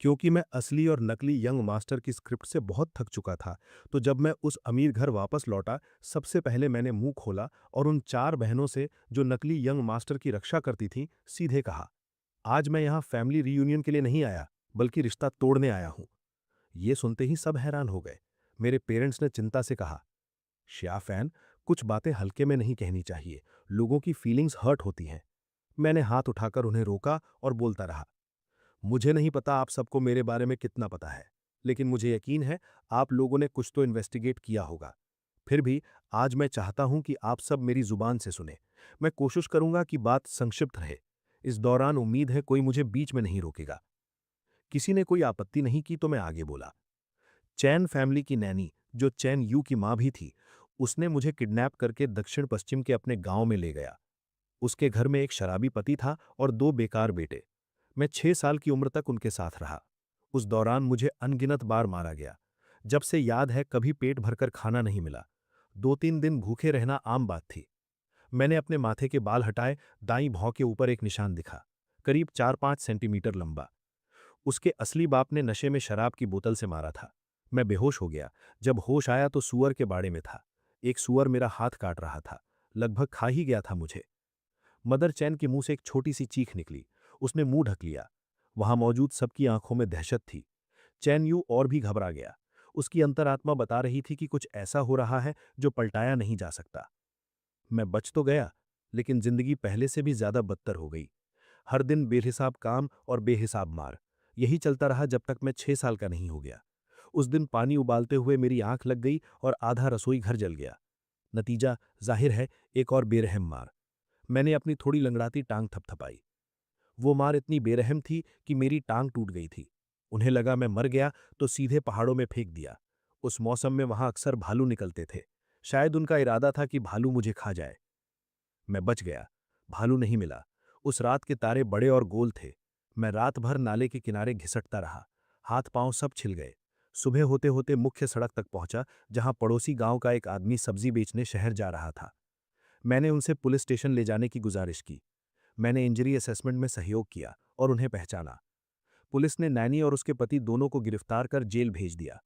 क्योंकि मैं असली और नकली यंग मास्टर की स्क्रिप्ट से बहुत थक चुका था। तो जब मैं उस अमीर घर वापस लौटा, सबसे पहले मैंने मुंह खोला और उन 4 बहनों से जो नकली यंग मास्टर की रक्षा करती थीं, सीधे कहा, आज मैं यहाँ फैमिली रीयूनियन के लिए नहीं आया, बल्कि रिश्ता तोड़ने आया हूँ। ये सुनते ही सब हैरान हो गए। मेरे पेरेंट्स ने चिंता से कहा, श्याफैन, कुछ बातें हल्के में नहीं कहनी चाहिए, लोगों की फीलिंग्स हर्ट होती हैं। मैंने हाथ उठाकर उन्हें रोका और बोलता रहा, मुझे नहीं पता आप सबको मेरे बारे में कितना पता है, लेकिन मुझे यकीन है आप लोगों ने कुछ तो इन्वेस्टिगेट किया होगा। फिर भी आज मैं चाहता हूं कि आप सब मेरी जुबान से सुने। मैं कोशिश करूंगा कि बात संक्षिप्त रहे। इस दौरान उम्मीद है कोई मुझे बीच में नहीं रोकेगा। किसी ने कोई आपत्ति नहीं की तो मैं आगे बोला। चैन फैमिली की नैनी, जो चैन यू की मां भी थी, उसने मुझे किडनैप करके दक्षिण पश्चिम के अपने गांव में ले गया। उसके घर में एक शराबी पति था और 2 बेकार बेटे। मैं 6 साल की उम्र तक उनके साथ रहा। उस दौरान मुझे अनगिनत बार मारा गया। जब से याद है कभी पेट भरकर खाना नहीं मिला। 2-3 दिन भूखे रहना आम बात थी। मैंने अपने माथे के बाल हटाए, दाईं भौं के ऊपर एक निशान दिखा, करीब 4-5 सेंटीमीटर लंबा। उसके असली बाप ने नशे में शराब की बोतल से मारा था। मैं बेहोश हो गया। जब होश आया तो सूअर के बाड़े में था। एक सूअर मेरा हाथ काट रहा था, लगभग खा ही गया था मुझे। मदर चैन के मुंह से एक छोटी सी चीख निकली। उसने मुंह ढक लिया। वहां मौजूद सबकी आंखों में दहशत थी। चैन यू और भी घबरा गया। उसकी अंतरात्मा बता रही थी कि कुछ ऐसा हो रहा है जो पलटाया नहीं जा सकता। मैं बच तो गया, लेकिन जिंदगी पहले से भी ज्यादा बदतर हो गई। हर दिन बेहिसाब काम और बेहिसाब मार, यही चलता रहा जब तक मैं 6 साल का नहीं हो गया। उस दिन पानी उबालते हुए मेरी आंख लग गई और आधा रसोई घर जल गया। नतीजा जाहिर है, एक और बेरहम मार। मैंने अपनी थोड़ी लंगड़ाती टांग थपथपाई। वो मार इतनी बेरहम थी कि मेरी टांग टूट गई थी। उन्हें लगा मैं मर गया तो सीधे पहाड़ों में फेंक दिया। उस मौसम में वहां अक्सर भालू निकलते थे। शायद उनका इरादा था कि भालू मुझे खा जाए। मैं बच गया। भालू नहीं मिला। उस रात के तारे बड़े और गोल थे। मैं रात भर नाले के किनारे घिसटता रहा। हाथ पांव सब छिल गए। सुबह होते होते मुख्य सड़क तक पहुंचा, जहां पड़ोसी गांव का एक आदमी सब्जी बेचने शहर जा रहा था। मैंने उनसे पुलिस स्टेशन ले जाने की गुजारिश की। मैंने इंजरी असेसमेंट में सहयोग किया और उन्हें पहचाना। पुलिस ने नैनी और उसके पति दोनों को गिरफ्तार कर जेल भेज दिया।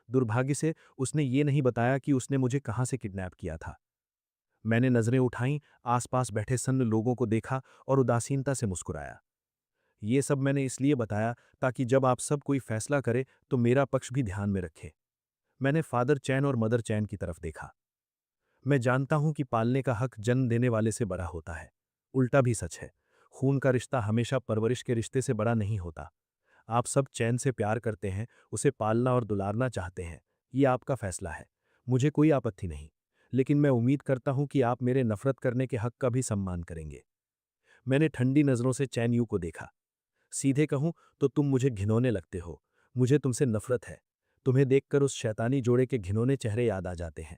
दुर्भाग्य से उसने ये नहीं बताया कि उसने मुझे कहां से किडनैप किया था। मैंने नजरें उठाईं, आसपास बैठे सन्न लोगों को देखा और उदासीनता से मुस्कुराया। ये सब मैंने इसलिए बताया ताकि जब आप सब कोई फैसला करे तो मेरा पक्ष भी ध्यान में रखे। मैंने फादर चैन और मदर चैन की तरफ देखा। मैं जानता हूं कि पालने का हक जन्म देने वाले से बड़ा होता है। उल्टा भी सच है। खून का रिश्ता हमेशा परवरिश के रिश्ते से बड़ा नहीं होता। आप सब चैन से प्यार करते हैं, उसे पालना और दुलारना चाहते हैं। ये आपका फैसला है। मुझे कोई आपत्ति नहीं। लेकिन मैं उम्मीद करता हूं कि आप मेरे नफरत करने के हक का भी सम्मान करेंगे। मैंने ठंडी नजरों से चैन यू को देखा। सीधे कहूं तो तुम मुझे घिनौने लगते हो। मुझे तुमसे नफरत है। तुम्हें देखकर उस शैतानी जोड़े के घिनौने चेहरे याद आ जाते हैं।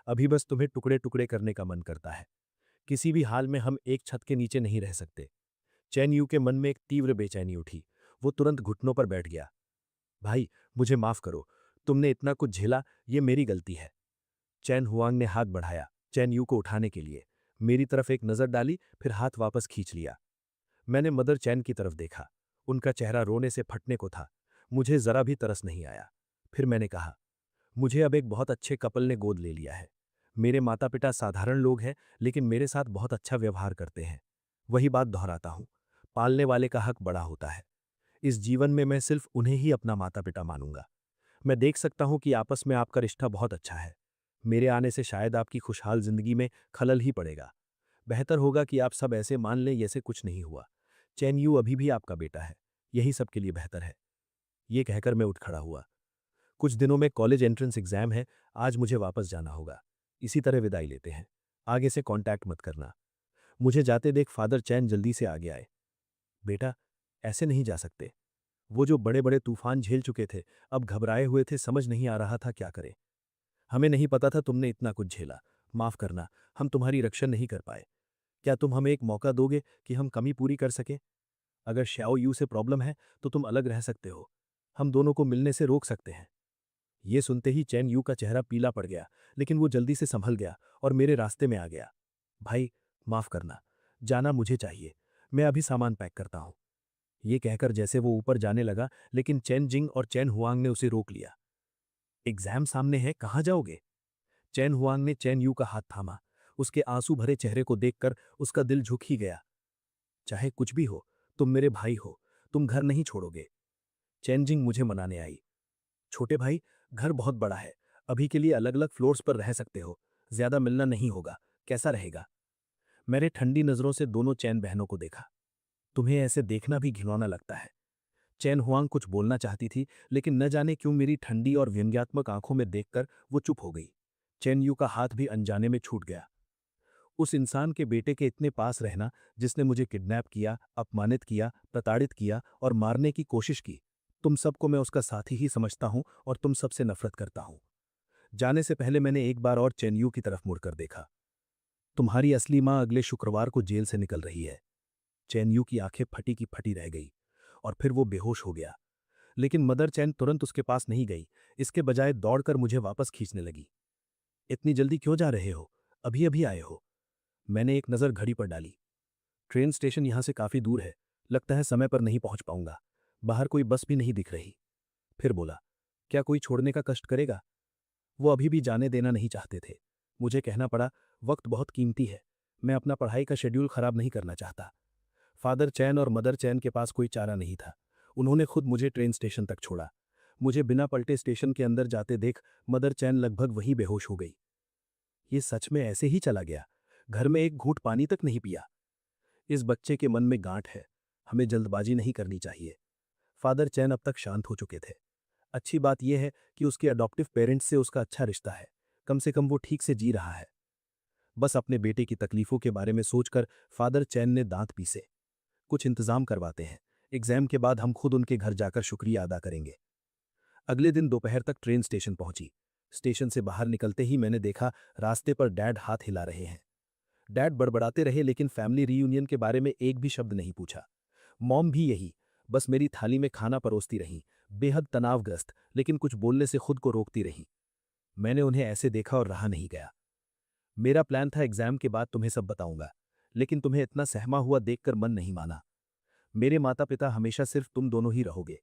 अभी बस तुम्हें टुकड़े टुकड़े करने का मन करता है। किसी भी हाल में हम एक छत के नीचे नहीं रह सकते। चैन यू के मन में एक तीव्र बेचैनी उठी। वो तुरंत घुटनों पर बैठ गया। भाई, मुझे माफ करो। तुमने इतना कुछ झेला, ये मेरी गलती है। चैन हुआंग ने हाथ बढ़ाया चैन यू को उठाने के लिए। मेरी तरफ एक नजर डाली, फिर हाथ वापस खींच लिया। मैंने मदर चैन की तरफ देखा। उनका चेहरा रोने से फटने को था। मुझे जरा भी तरस नहीं आया। फिर मैंने कहा, मुझे अब एक बहुत अच्छे कपल ने गोद ले लिया है। मेरे माता पिता साधारण लोग हैं, लेकिन मेरे साथ बहुत अच्छा व्यवहार करते हैं। वही बात दोहराता हूं, पालने वाले का हक बड़ा होता है। इस जीवन में मैं सिर्फ उन्हें ही अपना माता पिता मानूंगा। मैं देख सकता हूं कि आपस में आपका रिश्ता बहुत अच्छा है। मेरे आने से शायद आपकी खुशहाल जिंदगी में खलल ही पड़ेगा। बेहतर होगा कि आप सब ऐसे मान लें जैसे कुछ नहीं हुआ। चैन यू अभी भी आपका बेटा है। यही सबके लिए बेहतर है। ये कहकर मैं उठ खड़ा हुआ। कुछ दिनों में कॉलेज एंट्रेंस एग्जाम है। आज मुझे वापस जाना होगा। इसी तरह विदाई लेते हैं। आगे से कांटेक्ट मत करना। मुझे जाते देख फादर चैन जल्दी से आगे आए। बेटा, ऐसे नहीं जा सकते। वो जो बड़े बड़े तूफान झेल चुके थे, अब घबराए हुए थे, समझ नहीं आ रहा था क्या करें। हमें नहीं पता था तुमने इतना कुछ झेला। माफ करना, हम तुम्हारी रक्षा नहीं कर पाए। क्या तुम हमें एक मौका दोगे कि हम कमी पूरी कर सकें? अगर श्याओ यू से प्रॉब्लम है तो तुम अलग रह सकते हो। हम दोनों को मिलने से रोक सकते हैं। ये सुनते ही चैन यू का चेहरा पीला पड़ गया, लेकिन वो जल्दी से संभल गया और मेरे रास्ते में आ गया। भाई, माफ करना। जाना मुझे चाहिए। मैं अभी सामान पैक करता हूं। ये कहकर जैसे वो ऊपर जाने लगा, लेकिन चैन जिंग और चैन हुआंग ने उसे रोक लिया। एग्जाम सामने है, कहाँ जाओगे? चैन हुआंग ने चैन यू का हाथ थामा। उसके आंसू भरे चेहरे को देखकर उसका दिल झुक ही गया। चाहे कुछ भी हो, तुम मेरे भाई हो, तुम घर नहीं छोड़ोगे। चैन जिंग मुझे मनाने आई। छोटे भाई, घर बहुत बड़ा है, अभी के लिए अलग अलग फ्लोर्स पर रह सकते हो, ज्यादा मिलना नहीं होगा, कैसा रहेगा? मैंने ठंडी नजरों से दोनों चैन बहनों को देखा। तुम्हें ऐसे देखना भी घिनौना लगता है। चैन हुआंग कुछ बोलना चाहती थी, लेकिन न जाने क्यों मेरी ठंडी और व्यंग्यात्मक आंखों में देखकर वो चुप हो गई। चैन यू का हाथ भी अनजाने में छूट गया। उस इंसान के बेटे के इतने पास रहना, जिसने मुझे किडनैप किया, अपमानित किया, प्रताड़ित किया और मारने की कोशिश की। तुम सबको मैं उसका साथी ही समझता हूं और तुम सबसे नफरत करता हूं। जाने से पहले मैंने एक बार और चैन यू की तरफ मुड़कर देखा। तुम्हारी असली मां अगले शुक्रवार को जेल से निकल रही है। चैन यू की आंखें फटी की फटी रह गई और फिर वो बेहोश हो गया। लेकिन मदर चैन तुरंत उसके पास नहीं गई, इसके बजाय दौड़कर मुझे वापस खींचने लगी। इतनी जल्दी क्यों जा रहे हो? अभी अभी आए हो। मैंने एक नज़र घड़ी पर डाली। ट्रेन स्टेशन यहां से काफी दूर है, लगता है समय पर नहीं पहुंच पाऊंगा। बाहर कोई बस भी नहीं दिख रही। फिर बोला, क्या कोई छोड़ने का कष्ट करेगा? वो अभी भी जाने देना नहीं चाहते थे। मुझे कहना पड़ा, वक्त बहुत कीमती है, मैं अपना पढ़ाई का शेड्यूल खराब नहीं करना चाहता। फादर चैन और मदर चैन के पास कोई चारा नहीं था। उन्होंने खुद मुझे ट्रेन स्टेशन तक छोड़ा। मुझे बिना पलटे स्टेशन के अंदर जाते देख मदर चैन लगभग वहीं बेहोश हो गई। ये सच में ऐसे ही चला गया? घर में एक घूंट पानी तक नहीं पिया? इस बच्चे के मन में गांठ है, हमें जल्दबाजी नहीं करनी चाहिए। फादर चैन अब तक शांत हो चुके थे। अच्छी बात यह है कि उसके अडॉप्टिव पेरेंट्स से उसका अच्छा रिश्ता है, कम से कम वो ठीक से जी रहा है। बस अपने बेटे की तकलीफों के बारे में सोचकर फादर चैन ने दांत पीसे। कुछ इंतजाम करवाते हैं, एग्जाम के बाद हम खुद उनके घर जाकर शुक्रिया अदा करेंगे। अगले दिन दोपहर तक ट्रेन स्टेशन पहुंची। स्टेशन से बाहर निकलते ही मैंने देखा रास्ते पर डैड हाथ हिला रहे हैं। डैड बड़बड़ाते रहे, लेकिन फैमिली रीयूनियन के बारे में एक भी शब्द नहीं पूछा। मॉम भी यही, बस मेरी थाली में खाना परोसती रहीं, बेहद तनावग्रस्त, लेकिन कुछ बोलने से खुद को रोकती रहीं। मैंने उन्हें ऐसे देखा और रहा नहीं गया। मेरा प्लान था एग्जाम के बाद तुम्हें सब बताऊंगा, लेकिन तुम्हें इतना सहमा हुआ देखकर मन नहीं माना। मेरे माता पिता हमेशा सिर्फ तुम दोनों ही रहोगे।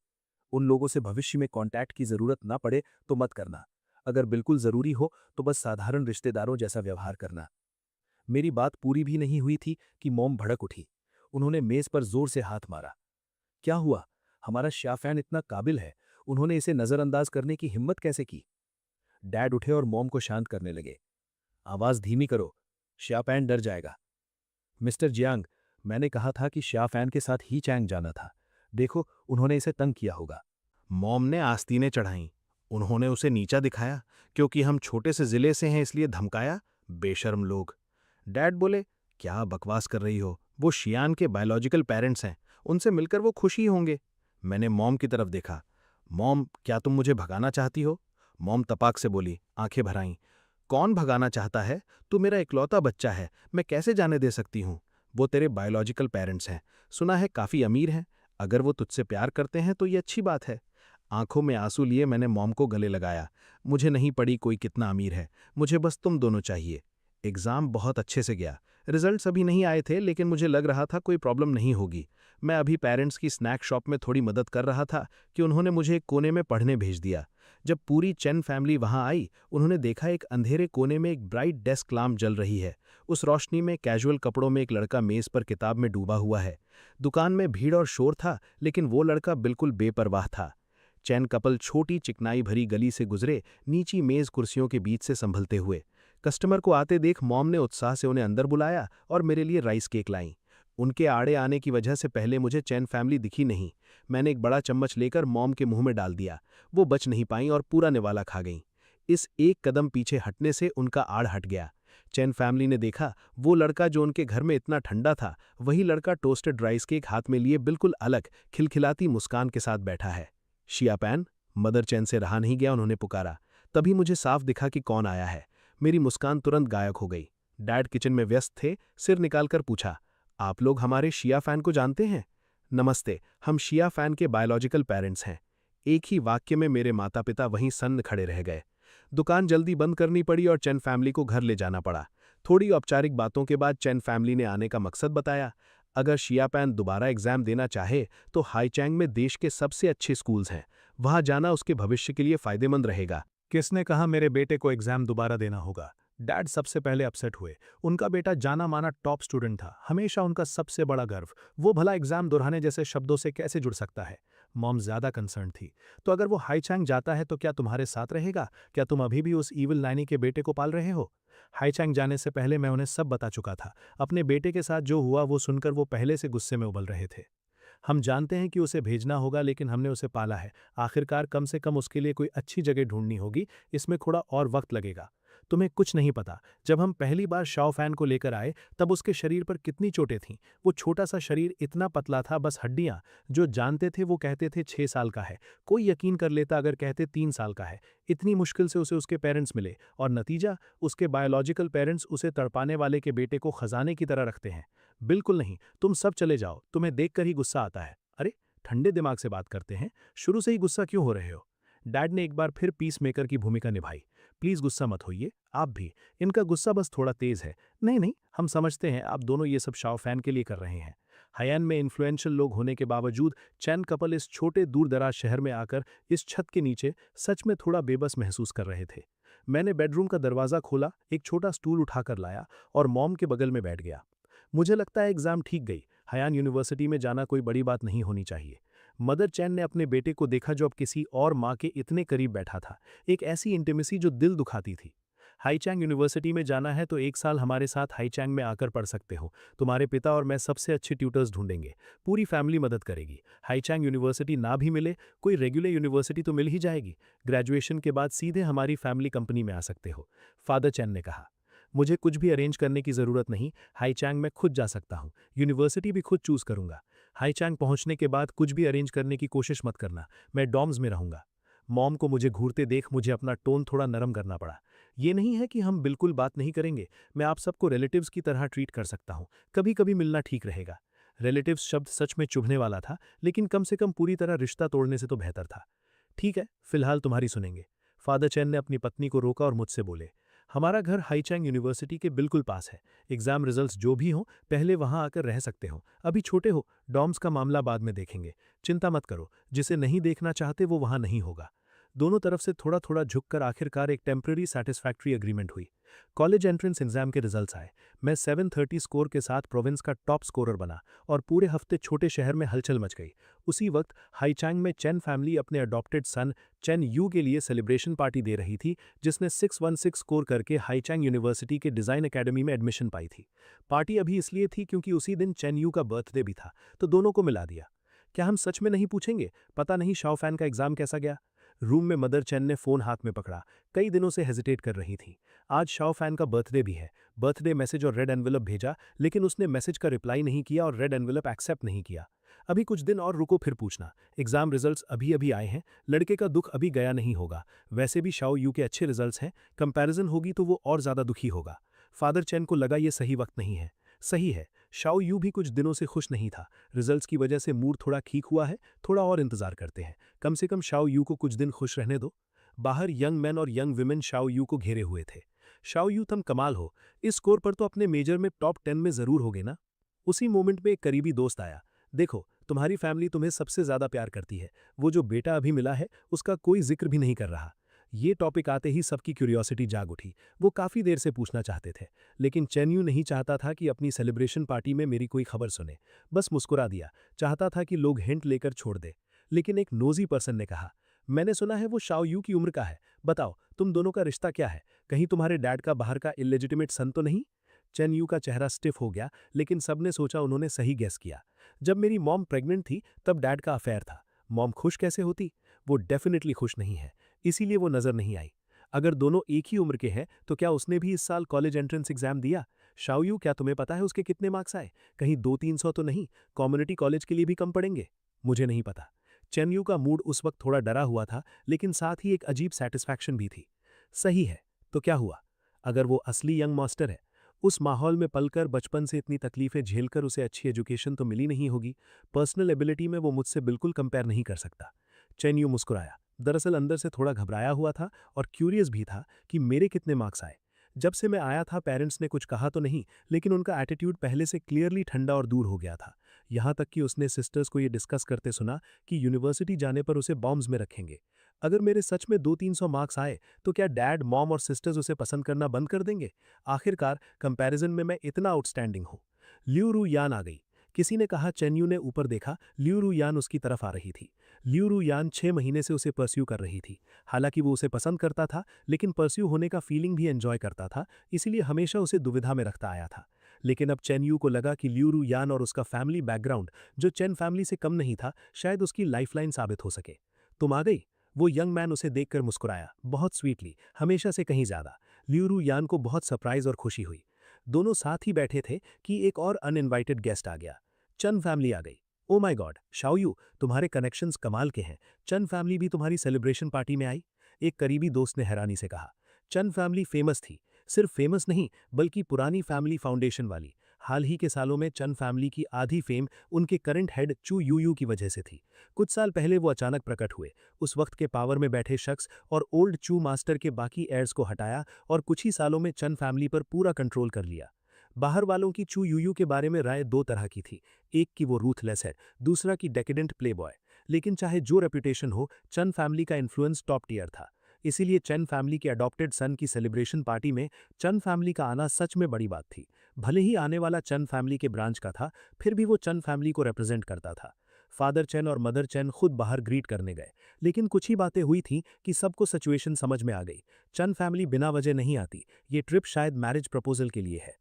उन लोगों से भविष्य में कांटेक्ट की जरूरत ना पड़े तो मत करना। अगर बिल्कुल जरूरी हो तो बस साधारण रिश्तेदारों जैसा व्यवहार करना। मेरी बात पूरी भी नहीं हुई थी कि मॉम भड़क उठी। उन्होंने मेज पर जोर से हाथ मारा। क्या हुआ? हमारा शाफैन इतना काबिल है, उन्होंने इसे नजरअंदाज करने की हिम्मत कैसे की? डैड उठे और मॉम को शांत करने लगे। आवाज धीमी करो, शाफैन डर जाएगा। मिस्टर जियांग, मैंने कहा था कि शाफैन के साथ ही चैंग जाना था। देखो, उन्होंने इसे तंग किया होगा। मॉम ने आस्तीनें चढ़ाईं। उन्होंने उसे नीचा दिखाया, क्योंकि हम छोटे से जिले से हैं इसलिए धमकाया। बेशर्म लोग। डैड बोले, क्या बकवास कर रही हो, वो शियान के बायोलॉजिकल पेरेंट्स हैं, उनसे मिलकर वो खुश ही होंगे। मैंने मॉम की तरफ देखा। मॉम, क्या तुम मुझे भगाना चाहती हो? मॉम तपाक से बोली, आंखें भर आईं। कौन भगाना चाहता है? तू मेरा इकलौता बच्चा है, मैं कैसे जाने दे सकती हूँ? वो तेरे बायोलॉजिकल पेरेंट्स हैं, सुना है काफी अमीर हैं। अगर वो तुझसे प्यार करते हैं तो ये अच्छी बात है। आंखों में आंसू लिए मैंने मॉम को गले लगाया। मुझे नहीं पड़ी कोई कितना अमीर है, मुझे बस तुम दोनों चाहिए। एग्जाम बहुत अच्छे से गया। रिजल्ट्स अभी नहीं आए थे, लेकिन मुझे लग रहा था कोई प्रॉब्लम नहीं होगी। मैं अभी पेरेंट्स की स्नैक शॉप में थोड़ी मदद कर रहा था कि उन्होंने मुझे एक कोने में पढ़ने भेज दिया। जब पूरी चैन फैमिली वहां आई, उन्होंने देखा एक अंधेरे कोने में एक ब्राइट डेस्क लैम्प जल रही है। उस रोशनी में कैजुअल कपड़ों में एक लड़का मेज पर किताब में डूबा हुआ है। दुकान में भीड़ और शोर था, लेकिन वो लड़का बिल्कुल बेपरवाह था। चैन कपल छोटी चिकनाई भरी गली से गुजरे, नीची मेज कुर्सियों के बीच से संभलते हुए। कस्टमर को आते देख मॉम ने उत्साह से उन्हें अंदर बुलाया और मेरे लिए राइस केक लाईं। उनके आड़े आने की वजह से पहले मुझे चैन फैमिली दिखी नहीं। मैंने एक बड़ा चम्मच लेकर मॉम के मुंह में डाल दिया। वो बच नहीं पाईं और पूरा निवाला खा गईं। इस एक कदम पीछे हटने से उनका आड़ हट गया। चैन फैमिली ने देखा, वो लड़का जो उनके घर में इतना ठंडा था, वही लड़का टोस्टेड राइस केक हाथ में लिए बिल्कुल अलग खिलखिलाती मुस्कान के साथ बैठा है। शियापैन, मदर चैन से रहा नहीं गया, उन्होंने पुकारा। तभी मुझे साफ दिखा कि कौन आया है। मेरी मुस्कान तुरंत गायब हो गई। डैड किचन में व्यस्त थे, सिर निकालकर पूछा, आप लोग हमारे शिया फैन को जानते हैं? नमस्ते, हम शिया फैन के बायोलॉजिकल पेरेंट्स हैं। एक ही वाक्य में मेरे माता पिता वहीं सन्न खड़े रह गए। दुकान जल्दी बंद करनी पड़ी और चैन फैमिली को घर ले जाना पड़ा। थोड़ी औपचारिक बातों के बाद चैन फैमिली ने आने का मकसद बताया। अगर शियापैन दोबारा एग्जाम देना चाहे तो हाईचैंग में देश के सबसे अच्छे स्कूल्स हैं, वहां जाना उसके भविष्य के लिए फायदेमंद रहेगा। किसने कहा मेरे बेटे को एग्जाम दोबारा देना होगा? डैड सबसे पहले अपसेट हुए। उनका बेटा जाना माना टॉप स्टूडेंट था, हमेशा उनका सबसे बड़ा गर्व। वो भला एग्जाम दोहराने जैसे शब्दों से कैसे जुड़ सकता है? मॉम ज्यादा कंसर्न थी। तो अगर वो हाईचैंग जाता है तो क्या तुम्हारे साथ रहेगा? क्या तुम अभी भी उस ईविल नानी के बेटे को पाल रहे हो? हाईचैंग जाने से पहले मैं उन्हें सब बता चुका था। अपने बेटे के साथ जो हुआ वो सुनकर वो पहले से गुस्से में उबल रहे थे। हम जानते हैं कि उसे भेजना होगा, लेकिन हमने उसे पाला है। आखिरकार कम से कम उसके लिए कोई अच्छी जगह ढूंढनी होगी। इसमें थोड़ा और वक्त लगेगा। तुम्हें कुछ नहीं पता, जब हम पहली बार शाओ फैन को लेकर आए तब उसके शरीर पर कितनी चोटें थीं। वो छोटा सा शरीर इतना पतला था, बस हड्डियां। जो जानते थे वो कहते थे 6 साल का है। कोई यकीन कर लेता अगर कहते 3 साल का है। इतनी मुश्किल से उसे उसके पेरेंट्स मिले और नतीजा, उसके बायोलॉजिकल पेरेंट्स उसे तड़पाने वाले के बेटे को खजाने की तरह रखते हैं। बिल्कुल नहीं, तुम सब चले जाओ, तुम्हें देखकर ही गुस्सा आता है। अरे, ठंडे दिमाग से बात करते हैं, शुरू से ही गुस्सा क्यों हो रहे हो? डैड ने एक बार फिर पीस मेकर की भूमिका निभाई। प्लीज गुस्सा मत होइए, आप भी। इनका गुस्सा बस थोड़ा तेज है। नहीं नहीं, हम समझते हैं आप दोनों ये सब शाओ फैन के लिए कर रहे हैं। हयान में इन्फ्लुएंशियल लोग होने के बावजूद चैन कपल इस छोटे दूर दराज शहर में आकर इस छत के नीचे सच में थोड़ा बेबस महसूस कर रहे थे। मैंने बेडरूम का दरवाजा खोला, एक छोटा स्टूल उठाकर लाया और मॉम के बगल में बैठ गया। मुझे लगता है एग्जाम ठीक गई। हयान यूनिवर्सिटी में जाना कोई बड़ी बात नहीं होनी चाहिए। मदर चैन ने अपने बेटे को देखा जो अब किसी और माँ के इतने करीब बैठा था। एक ऐसी इंटिमेसी जो दिल दुखाती थी। हाईचैंग यूनिवर्सिटी में जाना है तो 1 साल हमारे साथ हाईचैंग में आकर पढ़ सकते हो। तुम्हारे पिता और मैं सबसे अच्छे ट्यूटर्स ढूंढेंगे। पूरी फैमिली मदद करेगी। हाईचैंग यूनिवर्सिटी ना भी मिले, कोई रेगुलर यूनिवर्सिटी तो मिल ही जाएगी। ग्रेजुएशन के बाद सीधे हमारी फैमिली कंपनी में आ सकते हो। फादर चैन ने कहा। मुझे कुछ भी अरेंज करने की ज़रूरत नहीं। हाईचैंग मैं खुद जा सकता हूँ। यूनिवर्सिटी भी खुद चूज करूंगा। हाईचैंग पहुंचने के बाद कुछ भी अरेंज करने की कोशिश मत करना। मैं डॉर्म्स में रहूंगा। मॉम को मुझे घूरते देख मुझे अपना टोन थोड़ा नरम करना पड़ा। ये नहीं है कि हम बिल्कुल बात नहीं करेंगे। मैं आप सबको रिलेटिव्स की तरह ट्रीट कर सकता हूँ। कभी कभी मिलना ठीक रहेगा। रिलेटिव्स शब्द सच में चुभने वाला था, लेकिन कम से कम पूरी तरह रिश्ता तोड़ने से तो बेहतर था। ठीक है, फिलहाल तुम्हारी सुनेंगे। फादर चैन ने अपनी पत्नी को रोका और मुझसे बोले, हमारा घर हाईचैंग यूनिवर्सिटी के बिल्कुल पास है। एग्जाम रिजल्ट्स जो भी हों, पहले वहां आकर रह सकते हो। अभी छोटे हो, डॉर्म्स का मामला बाद में देखेंगे। चिंता मत करो, जिसे नहीं देखना चाहते वो वहां नहीं होगा। दोनों तरफ से थोड़ा थोड़ा झुककर आखिरकार एक टेम्पररी सैटिस्फैक्ट्री एग्रीमेंट हुई। कॉलेज एंट्रेंस एग्जाम के रिजल्ट्स आए। मैं 730 स्कोर के साथ प्रोविंस का टॉप स्कोरर बना और पूरे हफ्ते छोटे शहर में हलचल मच गई। उसी वक्त हाईचैंग में चैन फैमिली अपने अडॉप्टेड सन चैन यू के लिए सेलिब्रेशन पार्टी दे रही थी, जिसने 616 स्कोर करके हाईचैंग यूनिवर्सिटी के डिजाइन एकेडमी में एडमिशन पाई थी। पार्टी अभी इसलिए थी क्योंकि उसी दिन चैन यू का बर्थडे भी था, तो दोनों को मिला दिया। क्या हम सच में नहीं पूछेंगे, पता नहीं शाओ फैन का एग्जाम कैसा गया? रूम में मदर चैन ने फोन हाथ में पकड़ा। कई दिनों से हेजिटेट कर रही थी। आज शाओ फैन का बर्थडे भी है। बर्थडे मैसेज और रेड एनवेलप भेजा, लेकिन उसने मैसेज का रिप्लाई नहीं किया और रेड एनवेलप एक्सेप्ट नहीं किया। अभी कुछ दिन और रुको फिर पूछना। एग्जाम रिजल्ट्स अभी अभी आए हैं, लड़के का दुख अभी गया नहीं होगा। वैसे भी शाओ यू के अच्छे रिजल्ट्स हैं, कंपैरिजन होगी तो वो और ज्यादा दुखी होगा। फादर चैन को लगा ये सही वक्त नहीं है। सही है, शाओ यू भी कुछ दिनों से खुश नहीं था। रिजल्ट्स की वजह से मूड थोड़ा ठीक हुआ है। थोड़ा और इंतजार करते हैं। कम से कम शाओ यू को कुछ दिन खुश रहने दो। बाहर यंग मैन और यंग विमेन शाओ यू को घेरे हुए थे। शाओ यू, तुम कमाल हो। इस स्कोर पर तो अपने मेजर में टॉप 10 में जरूर होगे ना? उसी मोमेंट में एक करीबी दोस्त आया। देखो, तुम्हारी फैमिली तुम्हें सबसे ज्यादा प्यार करती है। वो जो बेटा अभी मिला है उसका कोई जिक्र भी नहीं कर रहा। ये टॉपिक आते ही सबकी क्यूरियोसिटी जाग उठी। वो काफी देर से पूछना चाहते थे, लेकिन चैन यू नहीं चाहता था कि अपनी सेलिब्रेशन पार्टी में मेरी कोई खबर सुने। बस मुस्कुरा दिया। चाहता था कि लोग हिंट लेकर छोड़ दे। लेकिन एक नोजी पर्सन ने कहा, मैंने सुना है वो शाओ यू की उम्र का है। बताओ, तुम दोनों का रिश्ता क्या है? कहीं तुम्हारे डैड का बाहर का इलेजिटिमेट सन तो नहीं? चैन यू का चेहरा स्टिफ हो गया, लेकिन सबने सोचा उन्होंने सही गेस किया। जब मेरी मॉम प्रेग्नेंट थी तब डैड का अफेयर था। मॉम खुश कैसे होती? वो डेफिनेटली खुश नहीं है, इसीलिए वो नजर नहीं आई। अगर दोनों एक ही उम्र के हैं तो क्या उसने भी इस साल कॉलेज एंट्रेंस एग्जाम दिया? शाओ यू, क्या तुम्हें पता है उसके कितने मार्क्स आए? कहीं 200-300 तो नहीं? कम्युनिटी कॉलेज के लिए भी कम पड़ेंगे? मुझे नहीं पता। चैन यू का मूड उस वक्त थोड़ा डरा हुआ था, लेकिन साथ ही एक अजीब सेटिस्फैक्शन भी थी। सही है, तो क्या हुआ? अगर वो असली यंग मास्टर है, उस माहौल में पलकर बचपन से इतनी तकलीफें झेलकर उसे अच्छी एजुकेशन तो मिली नहीं होगी। पर्सनल एबिलिटी में वो मुझसे बिल्कुल कंपेयर नहीं कर सकता। चैन यू मुस्कुराया। दरअसल अंदर से थोड़ा घबराया हुआ था और क्यूरियस भी था कि मेरे कितने मार्क्स आए। जब से मैं आया था पेरेंट्स ने कुछ कहा तो नहीं, लेकिन उनका एटीट्यूड पहले से क्लियरली ठंडा और दूर हो गया था। यहाँ तक कि उसने सिस्टर्स को ये डिस्कस करते सुना कि यूनिवर्सिटी जाने पर उसे बॉम्ब्स में रखेंगे। अगर मेरे सच में 200-300 मार्क्स आए तो क्या डैड, मॉम और सिस्टर्स उसे पसंद करना बंद कर देंगे? आखिरकार कंपैरिजन में मैं इतना आउटस्टैंडिंग हूँ। लियू रू यान आ गई। किसी ने कहा चेन्यू ने ऊपर देखा, लियू रू यान उसकी तरफ आ रही थी। लियू रू यान 6 महीने से उसे परस्यू कर रही थी। हालांकि वो उसे पसंद करता था, लेकिन परस्यू होने का फीलिंग भी एंजॉय करता था, इसीलिए हमेशा उसे दुविधा में रखता आया था। लेकिन अब चेन यू को लगा कि लियू रू यान और उसका फैमिली बैकग्राउंड, जो चेन फैमिली से कम नहीं था, शायद उसकी लाइफलाइन साबित हो सके। तुम आ गई? वो यंग मैन उसे देखकर मुस्कुराया, बहुत स्वीटली, हमेशा से कहीं ज्यादा। लियू रू यान को बहुत सरप्राइज और खुशी हुई। दोनों साथ ही बैठे थे कि एक और अनइनवाइटेड गेस्ट आ गया। चन फैमिली आ गई। ओ माय गॉड, शाओयू, तुम्हारे कनेक्शंस कमाल के हैं। चन फैमिली भी तुम्हारी सेलिब्रेशन पार्टी में आई? एक करीबी दोस्त ने हैरानी से कहा। चन फैमिली फेमस थी, सिर्फ फेमस नहीं बल्कि पुरानी फैमिली फाउंडेशन वाली। हाल ही के सालों में चन फैमिली की आधी फेम उनके करंट हेड चू यूयू की वजह से थी। कुछ साल पहले वो अचानक प्रकट हुए। उस वक्त के पावर में बैठे शख्स और ओल्ड चू मास्टर के बाकी एयर्स को हटाया और कुछ ही सालों में चन फैमिली पर पूरा कंट्रोल कर लिया। बाहर वालों की चू यूयू के बारे में राय दो तरह की थी। एक की वो रूथलेस है, दूसरा की डेकेडेंट प्लेबॉय। लेकिन चाहे जो रेपुटेशन हो, चन फैमिली का इन्फ्लुएंस टॉप टियर था। इसीलिए चन फैमिली के अडॉप्टेड सन की सेलिब्रेशन पार्टी में चन फैमिली का आना सच में बड़ी बात थी। भले ही आने वाला चन फैमिली के ब्रांच का था, फिर भी वो चन फैमिली को रिप्रेजेंट करता था। फादर चेन और मदर चेन खुद बाहर ग्रीट करने गए, लेकिन कुछ ही बातें हुई थीं कि सबको सिचुएशन समझ में आ गई। चन फैमिली बिना वजह नहीं आती, ये ट्रिप शायद मैरिज प्रपोजल के लिए है।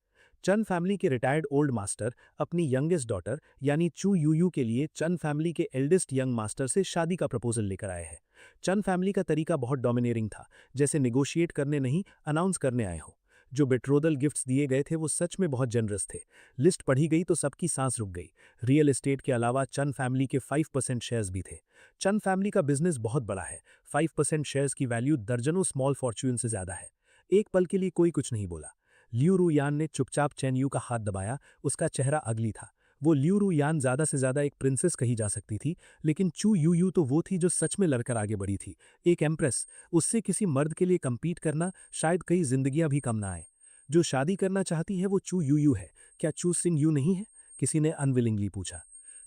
चन फैमिली के रिटायर्ड ओल्ड मास्टर अपनी यंगेस्ट डॉटर यानी चू यूयू के लिए चन फैमिली के एल्डेस्ट यंग मास्टर से शादी का प्रपोजल लेकर आए हैं। चन फैमिली का तरीका बहुत डोमिनेटिंग था, जैसे नेगोशिएट करने नहीं, अनाउंस करने आए हो। जो बेट्रोदल गिफ्ट्स दिए गए थे वो सच में बहुत जनरस थे। लिस्ट पढ़ी गई तो सबकी सांस रुक गई। रियल एस्टेट के अलावा चन फैमिली के 5% शेयर्स भी थे। चन फैमिली का बिजनेस बहुत बड़ा है। 5% शेयर्स की वैल्यू दर्जनों स्मॉल फॉर्च्यून से ज्यादा है। एक पल के लिए कोई कुछ नहीं बोला। लियू रू यान ने चुपचाप चेन यू का हाथ दबाया। उसका चेहरा अगली था। वो लियू रू यान ज्यादा से ज्यादा एक प्रिंसेस कही जा सकती थी, लेकिन चू यू यू तो वो थी जो सच में लड़कर आगे बढ़ी थी, एक एम्प्रेस। उससे किसी मर्द के लिए compete करना शायद कई जिंदगियां भी कम ना आए। जो शादी करना चाहती है वो चू यू यू है, क्या चू सिंग यू नहीं है? किसी ने अनविलिंगली पूछा।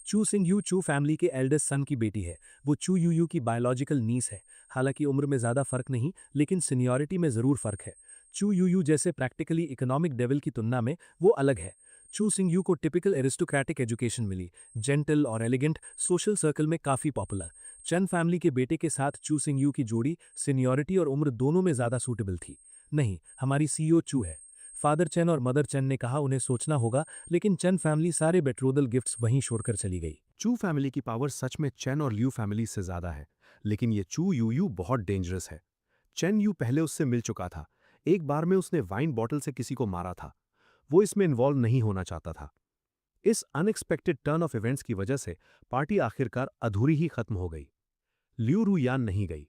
चू सिंग यू चू फैमिली के एल्डेस्ट सन की बेटी है। वो चू यू यू की बायोलॉजिकल नीस है। हालांकि उम्र में ज्यादा फर्क नहीं, लेकिन सीनियरिटी में जरूर फर्क है। चू यू यू जैसे प्रैक्टिकली इकोनॉमिक डेविल की तुलना में वो अलग है। चू सिंग यू को टिपिकल एरिस्टोक्रेटिक एजुकेशन मिली, जेंटल और एलिगेंट, सोशल सर्कल में काफी पॉपुलर। चन फैमिली के बेटे के साथ चू सिंग यू की जोड़ी सीनियरिटी और उम्र दोनों में ज्यादा सूटेबल थी। नहीं, हमारी सीईओ चू है। फादर चेन और मदर चेन ने कहा उन्हें सोचना होगा, लेकिन चन फैमिली सारे बेट्रोदल गिफ्ट्स वहीं छोड़कर चली गई। चू फैमिली की पावर सच में चेन और लियू फैमिली से ज्यादा है, लेकिन ये चू यूयू बहुत डेंजरस है। चेन यू पहले उससे मिल चुका था। एक बार में उसने वाइन बॉटल से किसी को मारा था। वो इसमें इन्वॉल्व नहीं होना चाहता था। इस अनएक्सपेक्टेड टर्न ऑफ इवेंट्स की वजह से पार्टी आखिरकार अधूरी ही खत्म हो गई। लियू रू यान नहीं गई।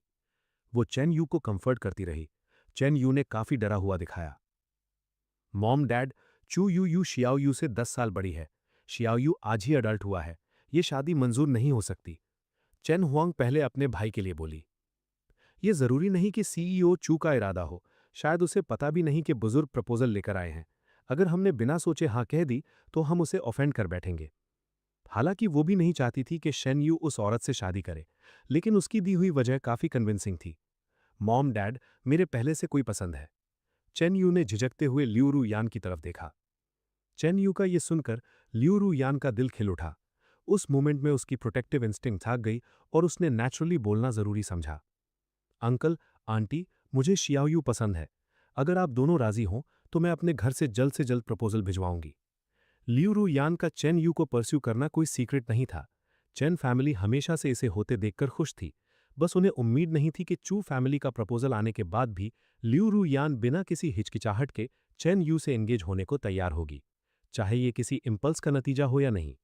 वो चेन यू को कंफर्ट करती रही। चेन यू ने काफी डरा हुआ दिखाया। मॉम डैड, चू यू यू शियाओ यू से 10 साल बड़ी है। शियाओ यू आज ही अडल्ट हुआ है। ये शादी मंजूर नहीं हो सकती। चेन हुआंग पहले अपने भाई के लिए बोली। ये जरूरी नहीं कि सीईओ चू का इरादा हो। शायद उसे पता भी नहीं कि बुजुर्ग प्रपोजल लेकर आए हैं। अगर हमने बिना सोचे हाँ कह दी तो हम उसे ऑफेंड कर बैठेंगे। हालांकि वो भी नहीं चाहती थी कि शेन यू उस औरत से शादी करे, लेकिन उसकी दी हुई वजह काफी कन्विंसिंग थी। मॉम डैड, मेरे पहले से कोई पसंद है। चेन यू ने झिझकते हुए लियू रू यान की तरफ देखा। चेन यू का ये सुनकर लियू रू यान का दिल खिल उठा। उस मोमेंट में उसकी प्रोटेक्टिव इंस्टिंक्ट जाग गई और उसने नेचुरली बोलना जरूरी समझा। अंकल, आंटी, मुझे शियाओयू पसंद है। अगर आप दोनों राजी हों तो मैं अपने घर से जल्द प्रपोजल भिजवाऊंगी। लियू रू यान का चेन यू को परस्यू करना कोई सीक्रेट नहीं था। चेन फैमिली हमेशा से इसे होते देखकर खुश थी। बस उन्हें उम्मीद नहीं थी कि चू फैमिली का प्रपोजल आने के बाद भी लियू रू यान बिना किसी हिचकिचाहट के चेन यू से एंगेज होने को तैयार होगी, चाहे ये किसी इम्पल्स का नतीजा हो या नहीं।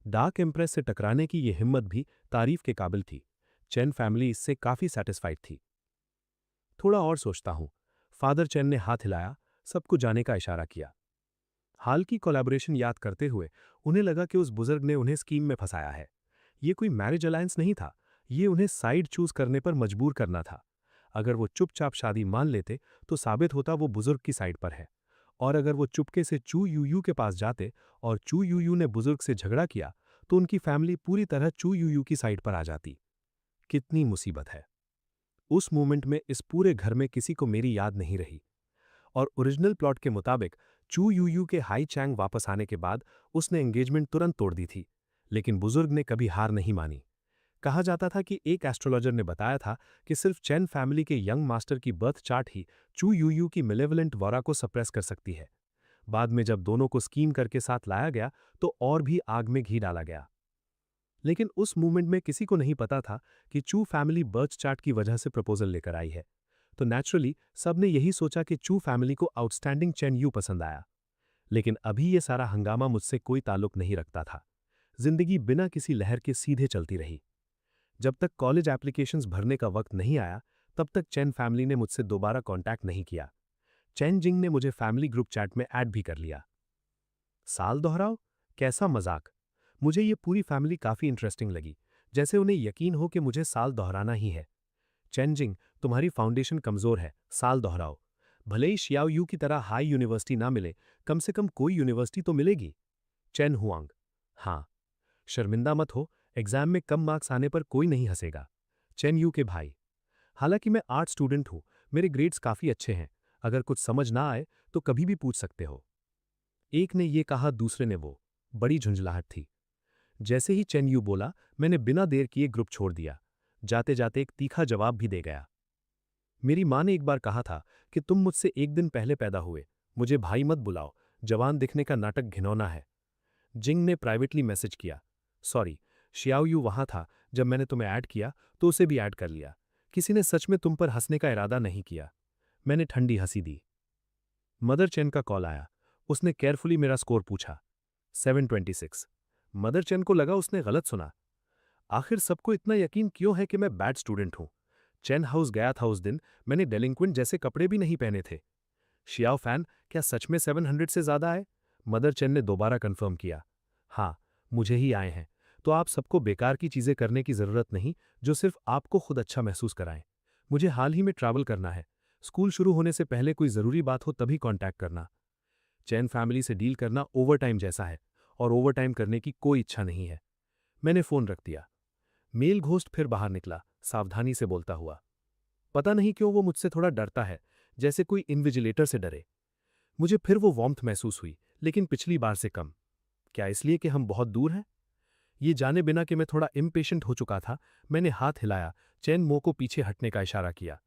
डार्क एम्प्रेस से टकराने की ये हिम्मत भी तारीफ के काबिल थी। चेन फैमिली इससे काफी सेटिस्फाइड थी। थोड़ा और सोचता हूं। फादर चेन ने हाथ हिलाया, सबको जाने का इशारा किया। हाल की कोलैबोरेशन याद करते हुए उन्हें लगा कि उस बुजुर्ग ने उन्हें स्कीम में फंसाया है। ये कोई मैरिज अलायंस नहीं था, ये उन्हें साइड चूज करने पर मजबूर करना था। अगर वो चुपचाप शादी मान लेते तो साबित होता वो बुजुर्ग की साइड पर है, और अगर वो चुपके से चू यूयू के पास जाते और चू यूयू ने बुजुर्ग से झगड़ा किया तो उनकी फैमिली पूरी तरह चू यूयू की साइड पर आ जाती। कितनी मुसीबत है। उस मोमेंट में इस पूरे घर में किसी को मेरी याद नहीं रही, और ओरिजिनल प्लॉट के मुताबिक चू यूयू के हाई चैंग वापस आने के बाद उसने एंगेजमेंट तुरंत तोड़ दी थी, लेकिन बुजुर्ग ने कभी हार नहीं मानी। कहा जाता था कि एक एस्ट्रोलॉजर ने बताया था कि सिर्फ चैन फैमिली के यंग मास्टर की बर्थ चार्ट ही चू यूयू की मिलेवलेंट वॉरा को सप्रेस कर सकती है। बाद में जब दोनों को स्कीम करके साथ लाया गया तो और भी आग में घी डाला गया। लेकिन उस मूवमेंट में किसी को नहीं पता था कि चू फैमिली बर्थ चार्ट की वजह से प्रपोजल लेकर आई है, तो नेचुरली सबने यही सोचा कि चू फैमिली को आउटस्टैंडिंग चेन यू पसंद आया। लेकिन अभी ये सारा हंगामा मुझसे कोई ताल्लुक नहीं रखता था। जिंदगी बिना किसी लहर के सीधे चलती रही। जब तक कॉलेज एप्लीकेशंस भरने का वक्त नहीं आया तब तक चैन फैमिली ने मुझसे दोबारा कांटेक्ट नहीं किया। चैन जिंग ने मुझे फैमिली ग्रुप चैट में ऐड भी कर लिया। साल दोहराओ, कैसा मजाक। मुझे ये पूरी फैमिली काफी इंटरेस्टिंग लगी, जैसे उन्हें यकीन हो कि मुझे साल दोहराना ही है। चैन जिंग, तुम्हारी फाउंडेशन कमजोर है, साल दोहराओ। भले ही शियाओ यू की तरह हाई यूनिवर्सिटी ना मिले, कम से कम कोई यूनिवर्सिटी तो मिलेगी। चैन हुआंग, हाँ। शर्मिंदा मत हो, एग्जाम में कम मार्क्स आने पर कोई नहीं हंसेगा। चैन यू के भाई, हालांकि मैं आर्ट स्टूडेंट हूं, मेरे ग्रेड्स काफी अच्छे हैं, अगर कुछ समझ ना आए तो कभी भी पूछ सकते हो। एक ने ये कहा, दूसरे ने वो। बड़ी झुंझलाहट थी। जैसे ही चैन यू बोला, मैंने बिना देर किए ग्रुप छोड़ दिया। जाते जाते एक तीखा जवाब भी दे गया। मेरी माँ ने एक बार कहा था कि तुम मुझसे एक दिन पहले पैदा हुए, मुझे भाई मत बुलाओ, जवान दिखने का नाटक घिनौना है। जिंग ने प्राइवेटली मैसेज किया, सॉरी, शियाओ यू वहां था जब मैंने तुम्हें ऐड किया तो उसे भी ऐड कर लिया। किसी ने सच में तुम पर हंसने का इरादा नहीं किया। मैंने ठंडी हंसी दी। मदर चैन का कॉल आया। उसने केयरफुली मेरा स्कोर पूछा, 726। मदर चैन को लगा उसने गलत सुना। आखिर सबको इतना यकीन क्यों है कि मैं बैड स्टूडेंट हूं? चैन हाउस गया था उस दिन, मैंने डेलिंक्वेंट जैसे कपड़े भी नहीं पहने थे। शियाओ फैन, क्या सच में 700 से ज्यादा आए? मदर चैन ने दोबारा कंफर्म किया, हाँ, मुझे ही आए हैं। तो आप सबको बेकार की चीजें करने की जरूरत नहीं जो सिर्फ आपको खुद अच्छा महसूस कराएं। मुझे हाल ही में ट्रैवल करना है। स्कूल शुरू होने से पहले कोई जरूरी बात हो तभी कांटेक्ट करना। चैन फैमिली से डील करना ओवरटाइम जैसा है, और ओवरटाइम करने की कोई इच्छा नहीं है। मैंने फोन रख दिया। मेल घोस्ट फिर बाहर निकला, सावधानी से बोलता हुआ। पता नहीं क्यों वो मुझसे थोड़ा डरता है, जैसे कोई इन्विजिलेटर से डरे। मुझे फिर वो वार्मथ महसूस हुई, लेकिन पिछली बार से कम। क्या इसलिए कि हम बहुत दूर हैं? ये जाने बिना कि मैं थोड़ा इम्पेशेंट हो चुका था, मैंने हाथ हिलाया, चैन मो को पीछे हटने का इशारा किया।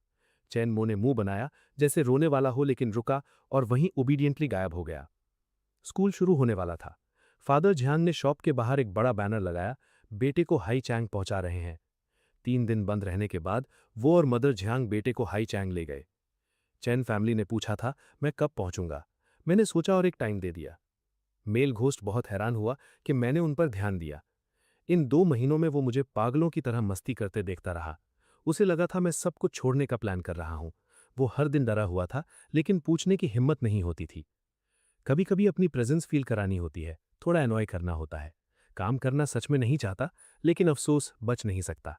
चैन मो ने मुंह बनाया जैसे रोने वाला हो, लेकिन रुका और वहीं ओबीडियंटली गायब हो गया। स्कूल शुरू होने वाला था। फादर झियांग ने शॉप के बाहर एक बड़ा बैनर लगाया, बेटे को हाई चैंग पहुंचा रहे हैं। 3 दिन बंद रहने के बाद वो और मदर झियांग बेटे को हाई चैंग ले गए। चैन फैमिली ने पूछा था मैं कब पहुंचूंगा। मैंने सोचा और एक टाइम दे दिया। मेल घोस्ट बहुत हैरान हुआ कि मैंने उन पर ध्यान दिया। इन 2 महीनों में वो मुझे पागलों की तरह मस्ती करते देखता रहा। उसे लगा था मैं सब कुछ छोड़ने का प्लान कर रहा हूं। वो हर दिन डरा हुआ था, लेकिन पूछने की हिम्मत नहीं होती थी। कभी कभी अपनी प्रेजेंस फील करानी होती है, थोड़ा एनॉय करना होता है। काम करना सच में नहीं चाहता, लेकिन अफसोस बच नहीं सकता।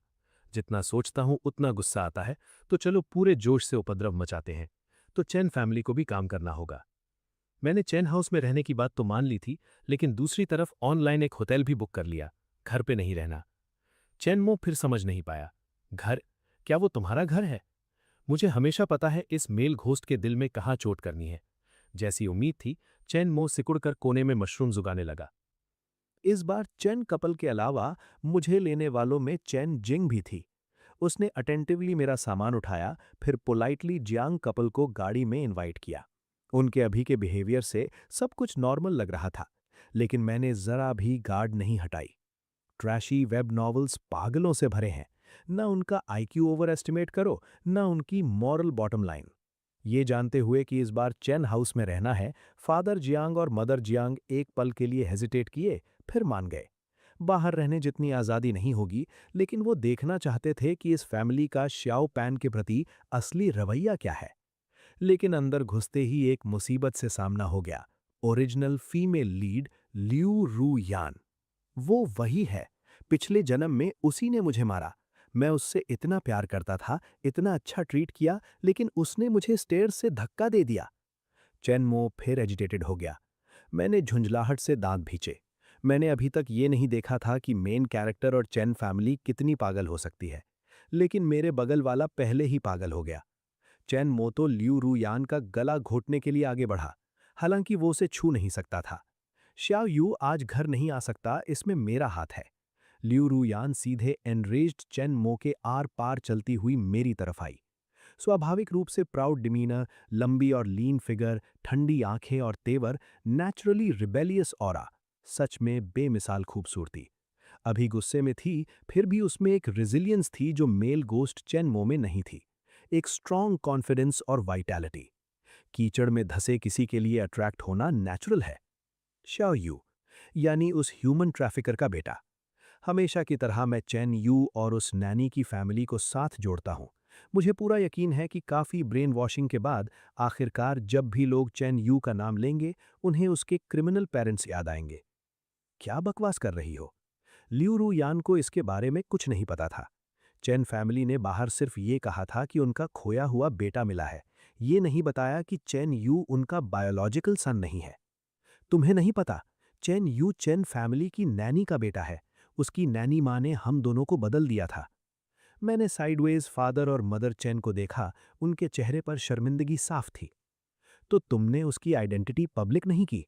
जितना सोचता हूं उतना गुस्सा आता है, तो चलो पूरे जोश से उपद्रव मचाते हैं। तो चैन फैमिली को भी काम करना होगा। मैंने चैन हाउस में रहने की बात तो मान ली थी, लेकिन दूसरी तरफ ऑनलाइन एक होटल भी बुक कर लिया, घर पे नहीं रहना। चैन मो फिर समझ नहीं पाया, घर? क्या वो तुम्हारा घर है? मुझे हमेशा पता है इस मेल घोस्ट के दिल में कहाँ चोट करनी है। जैसी उम्मीद थी, चैन मो सिकुड़कर कोने में मशरूम उगाने लगा। इस बार चैन कपल के अलावा मुझे लेने वालों में चैन जिंग भी थी। उसने अटेंटिवली मेरा सामान उठाया, फिर पोलाइटली जियांग कपल को गाड़ी में इनवाइट किया। उनके अभी के बिहेवियर से सब कुछ नॉर्मल लग रहा था, लेकिन मैंने जरा भी गार्ड नहीं हटाई। ट्रैशी वेब नॉवेल्स पागलों से भरे हैं, न उनका आईक्यू ओवर एस्टिमेट करो, न उनकी मॉरल बॉटम लाइन। ये जानते हुए कि इस बार चैन हाउस में रहना है, फादर जियांग और मदर जियांग एक पल के लिए हेजिटेट किए, फिर मान गए। बाहर रहने जितनी आज़ादी नहीं होगी, लेकिन वो देखना चाहते थे कि इस फैमिली का श्याओ पैन के प्रति असली रवैया क्या है। लेकिन अंदर घुसते ही एक मुसीबत से सामना हो गया। ओरिजिनल फीमेल लीड लियू रू यान। वो वही है, पिछले जन्म में उसी ने मुझे मारा। मैं उससे इतना प्यार करता था, इतना अच्छा ट्रीट किया, लेकिन उसने मुझे स्टेयर्स से धक्का दे दिया। चैन मो फिर एजिटेटेड हो गया। मैंने झुंझलाहट से दांत भींचे। मैंने अभी तक ये नहीं देखा था कि मेन कैरेक्टर और चैन फैमिली कितनी पागल हो सकती है। लेकिन मेरे बगल वाला पहले ही पागल हो गया। चैन मो तो लियू रू यान का गला घोटने के लिए आगे बढ़ा, हालांकि वो उसे छू नहीं सकता था। श्याओ यू आज घर नहीं आ सकता, इसमें मेरा हाथ है। लियू रू यान सीधे एनरेज्ड चैन मो के आर पार चलती हुई मेरी तरफ आई। स्वाभाविक रूप से प्राउड डिमीनर, लंबी और लीन फिगर, ठंडी आंखें और तेवर, नेचुरली रिबेलियस ऑरा, सच में बेमिसाल खूबसूरती। अभी गुस्से में थी, फिर भी उसमें एक रेजिलियंस थी जो मेल गोस्ट चैन मो में नहीं थी। एक स्ट्रॉन्ग कॉन्फिडेंस और वाइटैलिटी। कीचड़ में धसे किसी के लिए अट्रैक्ट होना नेचुरल है। श्याओ यू, यानी उस ह्यूमन ट्रैफिकर का बेटा। हमेशा की तरह मैं चैन यू और उस नैनी की फैमिली को साथ जोड़ता हूं। मुझे पूरा यकीन है कि काफ़ी ब्रेन वॉशिंग के बाद आखिरकार जब भी लोग चैन यू का नाम लेंगे, उन्हें उसके क्रिमिनल पेरेंट्स याद आएंगे। क्या बकवास कर रही हो? लियू रू यान को इसके बारे में कुछ नहीं पता था। चैन फैमिली ने बाहर सिर्फ ये कहा था कि उनका खोया हुआ बेटा मिला है। ये नहीं बताया कि चैन यू उनका बायोलॉजिकल सन नहीं है। तुम्हें नहीं पता, चैन यू चैन फैमिली की नैनी का बेटा है। उसकी नैनी माँ ने हम दोनों को बदल दिया था। मैंने साइडवेज फादर और मदर चैन को देखा, उनके चेहरे पर शर्मिंदगी साफ थी। तो तुमने उसकी आइडेंटिटी पब्लिक नहीं की?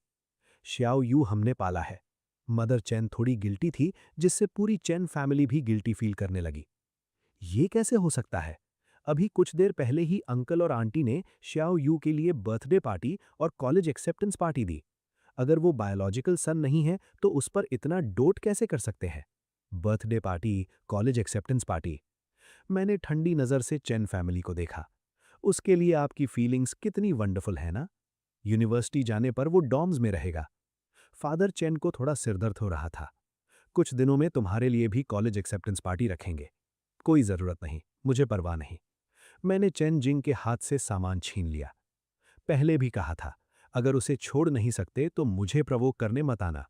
श्याओ यू हमने पाला है। मदर चैन थोड़ी गिल्टी थी, जिससे पूरी चैन फैमिली भी गिल्टी फील करने लगी। ये कैसे हो सकता है? अभी कुछ देर पहले ही अंकल और आंटी ने श्याओ यू के लिए बर्थडे पार्टी और कॉलेज एक्सेप्टेंस पार्टी दी। अगर वो बायोलॉजिकल सन नहीं है तो उस पर इतना डोट कैसे कर सकते हैं? Birthday party, college acceptance party. मैंने ठंडी नज़र से चैन फैमिली को देखा। उसके लिए आपकी फीलिंग्स कितनी वंडरफुल है ना? यूनिवर्सिटी जाने पर वो डॉर्म्स में रहेगा। फादर चैन को थोड़ा सिरदर्द हो रहा था। कुछ दिनों में तुम्हारे लिए भी कॉलेज एक्सेप्टेंस पार्टी रखेंगे। कोई ज़रूरत नहीं, मुझे परवाह नहीं। मैंने चैन जिंग के हाथ से सामान छीन लिया। पहले भी कहा था, अगर उसे छोड़ नहीं सकते तो मुझे प्रवोक करने मत आना।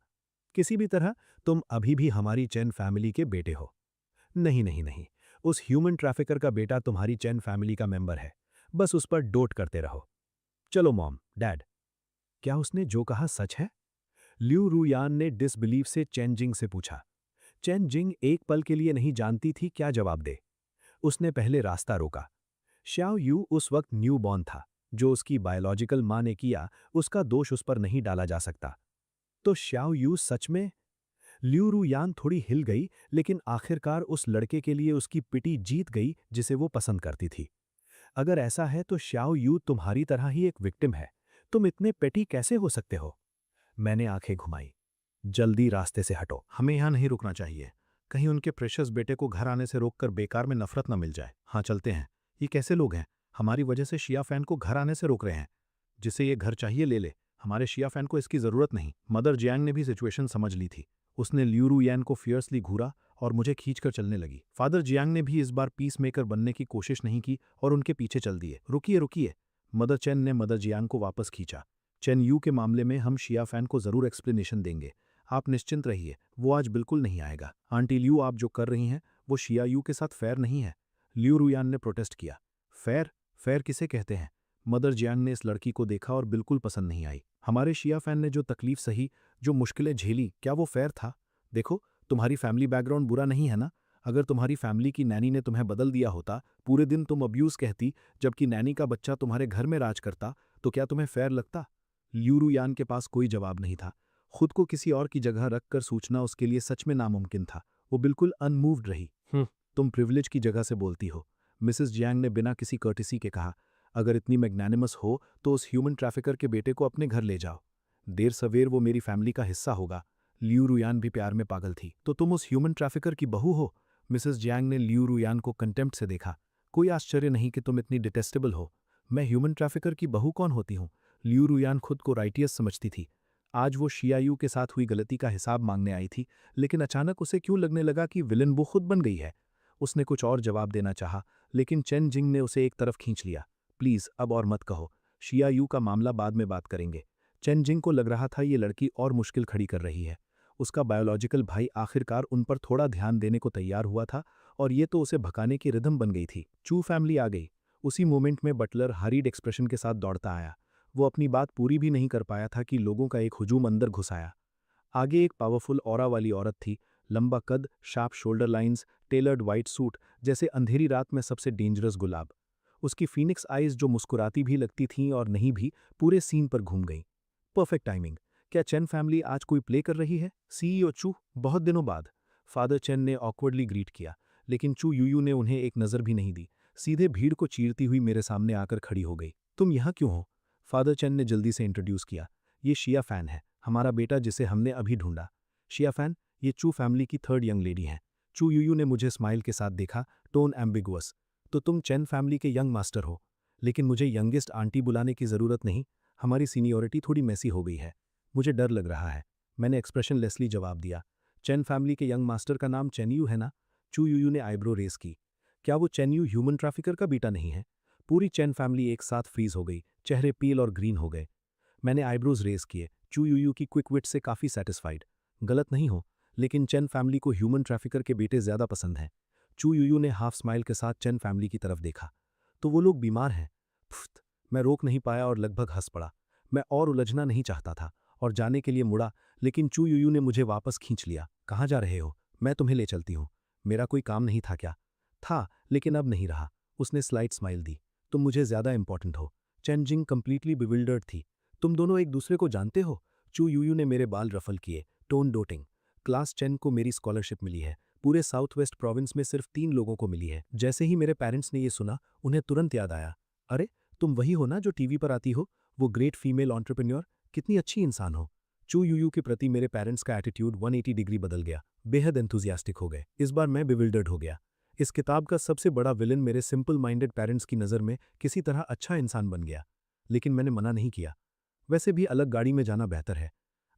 किसी भी तरह तुम अभी भी हमारी चैन फैमिली के बेटे हो। नहीं नहीं नहीं, उस ह्यूमन ट्रैफिकर का बेटा तुम्हारी चैन फैमिली का मेंबर है। बस उस पर डोट करते रहो। चलो मॉम, डैड। क्या उसने जो कहा सच है? लियू रूयान ने डिसबिलीव से चैन जिंग से पूछा। चैन जिंग एक पल के लिए नहीं जानती थी क्या जवाब दे। उसने पहले रास्ता रोका। श्याओ यू उस वक्त न्यू बॉर्न था। जो उसकी बायोलॉजिकल माँ ने किया, उसका दोष उस पर नहीं डाला जा सकता। तो श्याओ यू सच में? लियू रूयान थोड़ी हिल गई, लेकिन आखिरकार उस लड़के के लिए उसकी पिटी जीत गई जिसे वो पसंद करती थी। अगर ऐसा है तो श्याओ यू तुम्हारी तरह ही एक विक्टिम है। तुम इतने पेटी कैसे हो सकते हो? मैंने आंखें घुमाई। जल्दी रास्ते से हटो। हमें यहाँ नहीं रुकना चाहिए। कहीं उनके प्रेशियस बेटे को घर आने से रोककर बेकार में नफरत न मिल जाए। हाँ, चलते हैं। ये कैसे लोग हैं? हमारी वजह से शिया फैन को घर आने से रोक रहे हैं। जिसे ये घर चाहिए ले ले। हमारे शिया फैन को इसकी जरूरत नहीं। मदर जियांग ने भी सिचुएशन समझ ली थी। उसने लियू रूयान को फियर्सली घूरा और मुझे खींचकर चलने लगी। फादर जियांग ने भी इस बार पीस मेकर बनने की कोशिश नहीं की और उनके पीछे चल दिए। रुकिए रुकिए। मदर चैन ने मदर जियांग को वापस खींचा। चैन यू के मामले में हम शिया फैन को जरूर एक्सप्लेनेशन देंगे। आप निश्चिंत रहिए, वो आज बिल्कुल नहीं आएगा। आंटी लियू, आप जो कर रही हैं वो शिया यू के साथ फेयर नहीं है। लियू रूयान ने प्रोटेस्ट किया। फेयर? फेयर किसे कहते हैं? मदर जियांग ने इस लड़की को देखा और बिल्कुल पसंद नहीं आई। हमारे शिया फैन ने जो तकलीफ सही, जो मुश्किलें झेली, क्या वो फेयर था? देखो, तुम्हारी फैमिली बैकग्राउंड बुरा नहीं है ना? अगर तुम्हारी फैमिली की नैनी ने तुम्हें बदल दिया होता, पूरे दिन तुम अब्यूज कहती, जबकि नैनी का बच्चा तुम्हारे घर में राज करता, तो क्या तुम्हें फेयर लगता? लियू रूयान के पास कोई जवाब नहीं था। खुद को किसी और की जगह रखकर सोचना उसके लिए सच में नामुमकिन था। वो बिल्कुल अनमूव्ड रही। तुम प्रिविलेज की जगह से बोलती हो, मिसेस जियांग ने बिना किसी कर्टिसी के कहा। अगर इतनी मैग्नानिमस हो तो उस ह्यूमन ट्रैफिकर के बेटे को अपने घर ले जाओ। देर सवेर वो मेरी फैमिली का हिस्सा होगा। लियू रूयान भी प्यार में पागल थी। तो तुम उस ह्यूमन ट्रैफिकर की बहू हो? मिसेस जियांग ने लियू रूयान को कंटेम्प्ट से देखा। कोई आश्चर्य नहीं कि तुम इतनी डिटेस्टेबल हो। मैं ह्यूमन ट्रैफिकर की बहू कौन होती हूँ? लियू रूयान खुद को राइटियस समझती थी। आज वो शियायू के साथ हुई गलती का हिसाब मांगने आई थी, लेकिन अचानक उसे क्यों लगने लगा कि विलन वो खुद बन गई है। उसने कुछ और जवाब देना चाहा, लेकिन चेन जिंग ने उसे एक तरफ खींच लिया। प्लीज अब और मत कहो, शियायू का मामला बाद में बात करेंगे। चेन जिंग को लग रहा था ये लड़की और मुश्किल खड़ी कर रही है। उसका बायोलॉजिकल भाई आखिरकार उन पर थोड़ा ध्यान देने को तैयार हुआ था और ये तो उसे भगाने की रिदम बन गई थी। चू फैमिली आ गई। उसी मोमेंट में बटलर हरीड एक्सप्रेशन के साथ दौड़ता आया। वो अपनी बात पूरी भी नहीं कर पाया था कि लोगों का एक हुजूम अंदर घुस आया। आगे एक पावरफुल ऑरा वाली औरत थी, लंबा कद, sharp shoulder lines, tailored white suit, जैसे अंधेरी रात में सबसे डेंजरस गुलाब। उसकी फीनिक्स आइज जो मुस्कुराती भी लगती थीं और नहीं भी, पूरे सीन पर घूम गईं। Perfect timing. क्या चेन फैमिली आज कोई प्ले कर रही है? सीईओ चू, बहुत दिनों बाद। फादर चेन ने ऑकवर्डली ग्रीट किया, लेकिन चू यूयू ने उन्हें एक नज़र भी नहीं दी। सीधे भीड़ को चीरती हुई मेरे सामने आकर खड़ी हो गई। तुम यहाँ क्यों हो? फादर चेन ने जल्दी से इंट्रोड्यूस किया। ये शिया फैन है, हमारा बेटा जिसे हमने अभी ढूंढा। शिया फैन, ये चू फैमिली की थर्ड यंग लेडी हैं। चू यूयू ने मुझे स्माइल के साथ देखा, टोन एम्बिगुअस। तो तुम चेन फैमिली के यंग मास्टर हो, लेकिन मुझे यंगेस्ट आंटी बुलाने की ज़रूरत नहीं। हमारी सीनियरिटी थोड़ी मैसी हो गई है। मुझे डर लग रहा है। मैंने एक्सप्रेशनलेसली जवाब दिया। चेन फैमिली के यंग मास्टर का नाम चेनयू है ना? चू यूयू ने आईब्रो रेस की। क्या वो चेनयू ह्यूमन ट्रैफिकर का बेटा नहीं है? पूरी चेन फैमिली एक साथ फ्रीज हो गई, चेहरे पील और ग्रीन हो गए। मैंने आईब्रोज रेस किए। चू यूयू की क्विक विट से काफ़ी सेटिस्फाइड। गलत नहीं हो, लेकिन चेन फैमिली को ह्यूमन ट्रैफिकर के बेटे ज़्यादा पसंद हैं। चू यूयू ने हाफ स्माइल के साथ चेन फैमिली की तरफ देखा। तो वो लोग बीमार हैं। पुफ्त, मैं रोक नहीं पाया और लगभग हंस पड़ा। मैं और उलझना नहीं चाहता था और जाने के लिए मुड़ा, लेकिन चू यूयू ने मुझे वापस खींच लिया। कहाँ जा रहे हो? मैं तुम्हें ले चलती हूँ। मेरा कोई काम नहीं था क्या? था, लेकिन अब नहीं रहा। उसने स्लाइट स्माइल दी। तुम मुझे ज़्यादा इंपॉर्टेंट हो। चेन जिंग कंप्लीटली बिविल्डर्ड थी। तुम दोनों एक दूसरे को जानते हो? चू यूयू ने मेरे बाल रफल किए, टोन डोटिंग। क्लास 10 को मेरी स्कॉलरशिप मिली है। पूरे साउथ वेस्ट प्रोविंस में सिर्फ 3 लोगों को मिली है। जैसे ही मेरे पेरेंट्स ने ये सुना, उन्हें तुरंत याद आया। अरे, तुम वही हो ना जो टीवी पर आती हो? वो ग्रेट फीमेल एंटरप्रेन्योर, कितनी अच्छी इंसान हो। चू यूयू के प्रति मेरे पेरेंट्स का एटीट्यूड 180 डिग्री बदल गया। बेहद एंथुजियास्टिक हो गए। इस बार मैं बिविल्डर्ड हो गया। इस किताब का सबसे बड़ा विलन मेरे सिंपल माइंडेड पेरेंट्स की नज़र में किसी तरह अच्छा इंसान बन गया। लेकिन मैंने मना नहीं किया। वैसे भी अलग गाड़ी में जाना बेहतर है।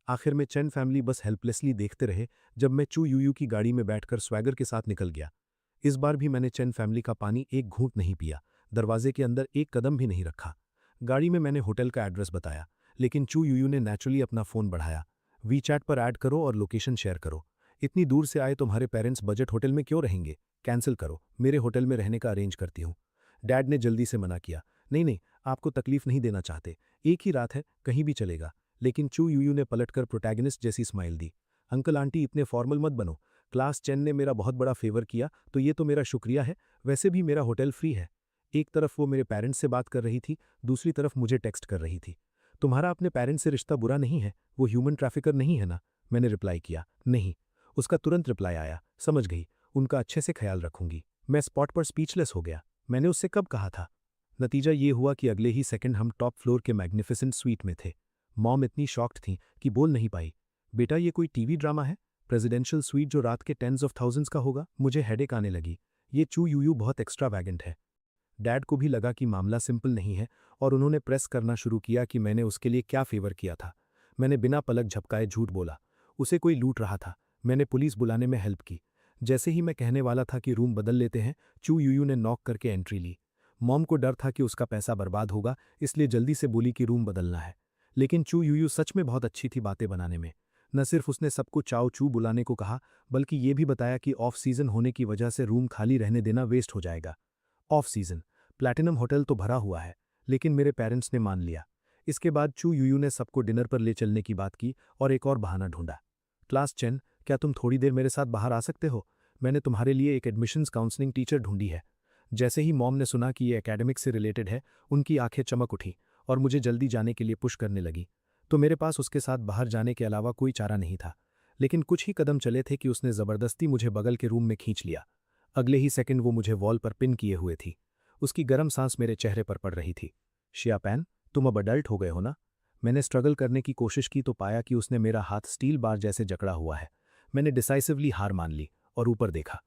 आखिर में चेन फैमिली बस हेल्पलेसली देखते रहे जब मैं चू यूयू की गाड़ी में बैठकर स्वैगर के साथ निकल गया। इस बार भी मैंने चेन फैमिली का पानी एक घूंट नहीं पिया, दरवाजे के अंदर एक कदम भी नहीं रखा। गाड़ी में मैंने होटल का एड्रेस बताया, लेकिन चू यूयू ने नेचुरली अपना फ़ोन बढ़ाया। वीचैट पर ऐड करो और लोकेशन शेयर करो। इतनी दूर से आए तुम्हारे पेरेंट्स बजट होटल में क्यों रहेंगे? कैंसिल करो, मेरे होटल में रहने का अरेंज करती हूँ। डैड ने जल्दी से मना किया। नहीं नहीं, आपको तकलीफ नहीं देना चाहते। एक ही रात है, कहीं भी चलेगा। लेकिन चू यूयू ने पलटकर प्रोटैगनिस्ट जैसी स्माइल दी। अंकल आंटी इतने फॉर्मल मत बनो। क्लास 10 ने मेरा बहुत बड़ा फेवर किया तो ये तो मेरा शुक्रिया है। वैसे भी मेरा होटल फ्री है। एक तरफ वो मेरे पेरेंट्स से बात कर रही थी, दूसरी तरफ मुझे टेक्स्ट कर रही थी। तुम्हारा अपने पेरेंट्स से रिश्ता बुरा नहीं है, वो ह्यूमन ट्रैफिकर नहीं है ना? मैंने रिप्लाई किया। नहीं। उसका तुरंत रिप्लाई आया। समझ गई, उनका अच्छे से ख्याल रखूंगी। मैं स्पॉट पर स्पीचलेस हो गया। मैंने उससे कब कहा था? नतीजा ये हुआ कि अगले ही सेकंड हम टॉप फ्लोर के मैग्निफिसेंट स्वीट में थे। मॉम इतनी शॉक्ड थी कि बोल नहीं पाई। बेटा, ये कोई टीवी ड्रामा है? प्रेसिडेंशियल स्वीट जो रात के टेंस ऑफ थाउजेंड्स का होगा? मुझे हेडेक आने लगी। ये चू यूयू बहुत एक्स्ट्रावैगेंट है। डैड को भी लगा कि मामला सिंपल नहीं है और उन्होंने प्रेस करना शुरू किया कि मैंने उसके लिए क्या फेवर किया था। मैंने बिना पलक झपकाए झूठ बोला। उसे कोई लूट रहा था। मैंने पुलिस बुलाने में हेल्प की। जैसे ही मैं कहने वाला था कि रूम बदल लेते हैं, चू यूयू ने नॉक करके एंट्री ली। मॉम को डर था कि उसका पैसा बर्बाद होगा, इसलिए जल्दी से बोली कि रूम बदलना है। लेकिन चू यूयू सच में बहुत अच्छी थी बातें बनाने में। न सिर्फ उसने सबको चाओ चू बुलाने को कहा, बल्कि ये भी बताया कि ऑफ सीजन होने की वजह से रूम खाली रहने देना वेस्ट हो जाएगा। ऑफ सीजन प्लैटिनम होटल तो भरा हुआ है, लेकिन मेरे पेरेंट्स ने मान लिया। इसके बाद चू यूयू ने सबको डिनर पर ले चलने की बात की और एक और बहाना ढूंढा। क्लास 10, क्या तुम थोड़ी देर मेरे साथ बाहर आ सकते हो? मैंने तुम्हारे लिए एक एडमिशन्स काउंसलिंग टीचर ढूंढी है। जैसे ही मॉम ने सुना कि ये एकेडमिक से रिलेटेड है, उनकी आंखें चमक उठी और मुझे जल्दी जाने के लिए पुश करने लगी। तो मेरे पास उसके साथ बाहर जाने के अलावा कोई चारा नहीं था। लेकिन कुछ ही कदम चले थे कि उसने ज़बरदस्ती मुझे बगल के रूम में खींच लिया। अगले ही सेकंड वो मुझे वॉल पर पिन किए हुए थी। उसकी गर्म सांस मेरे चेहरे पर पड़ रही थी। शिया पैन, तुम अब अडल्ट हो गए हो ना? मैंने स्ट्रगल करने की कोशिश की तो पाया कि उसने मेरा हाथ स्टील बार जैसे जकड़ा हुआ है। मैंने डिसाइसिवली हार मान ली और ऊपर देखा।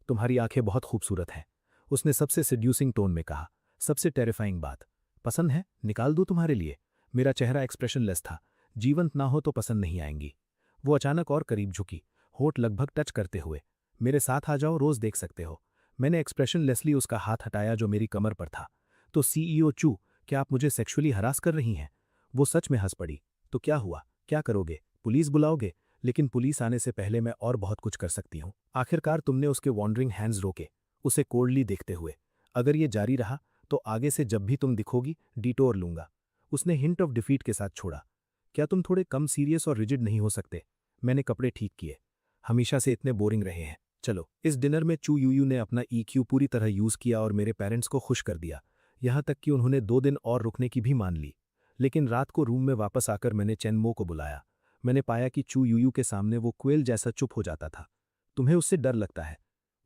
तुम्हारी आंखें बहुत खूबसूरत हैं, उसने सबसे सिड्यूसिंग टोन में कहा। सबसे टेरिफाइंग बात। पसंद है? निकाल दूं तुम्हारे लिए? मेरा चेहरा एक्सप्रेशनलेस था। जीवंत ना हो तो पसंद नहीं आएंगी। वो अचानक और करीब झुकी, होठ लगभग टच करते हुए। मेरे साथ आ जाओ, रोज देख सकते हो। मैंने एक्सप्रेशनलेसली उसका हाथ हटाया जो मेरी कमर पर था। तो सीईओ चू, क्या आप मुझे सेक्सुअली हरास कर रही हैं? वो सच में हंस पड़ी। तो क्या हुआ? क्या करोगे? पुलिस बुलाओगे? लेकिन पुलिस आने से पहले मैं और बहुत कुछ कर सकती हूँ। आखिरकार तुमने उसके वॉन्डरिंग हैंड्स रोके, उसे कोल्डली देखते हुए। अगर ये जारी रहा तो आगे से जब भी तुम दिखोगी डिटोर लूंगा। उसने हिंट ऑफ डिफीट के साथ छोड़ा। क्या तुम थोड़े कम सीरियस और रिजिड नहीं हो सकते? मैंने कपड़े ठीक किए। हमेशा से इतने बोरिंग रहे हैं। चलो। इस डिनर में चू यूयू ने अपना ईक्यू पूरी तरह यूज किया और मेरे पेरेंट्स को खुश कर दिया। यहां तक कि उन्होंने 2 दिन और रुकने की भी मान ली। लेकिन रात को रूम में वापस आकर मैंने चेनमो को बुलाया। मैंने पाया कि चू यूयू के सामने वो क्वेल जैसा चुप हो जाता था। तुम्हें उससे डर लगता है?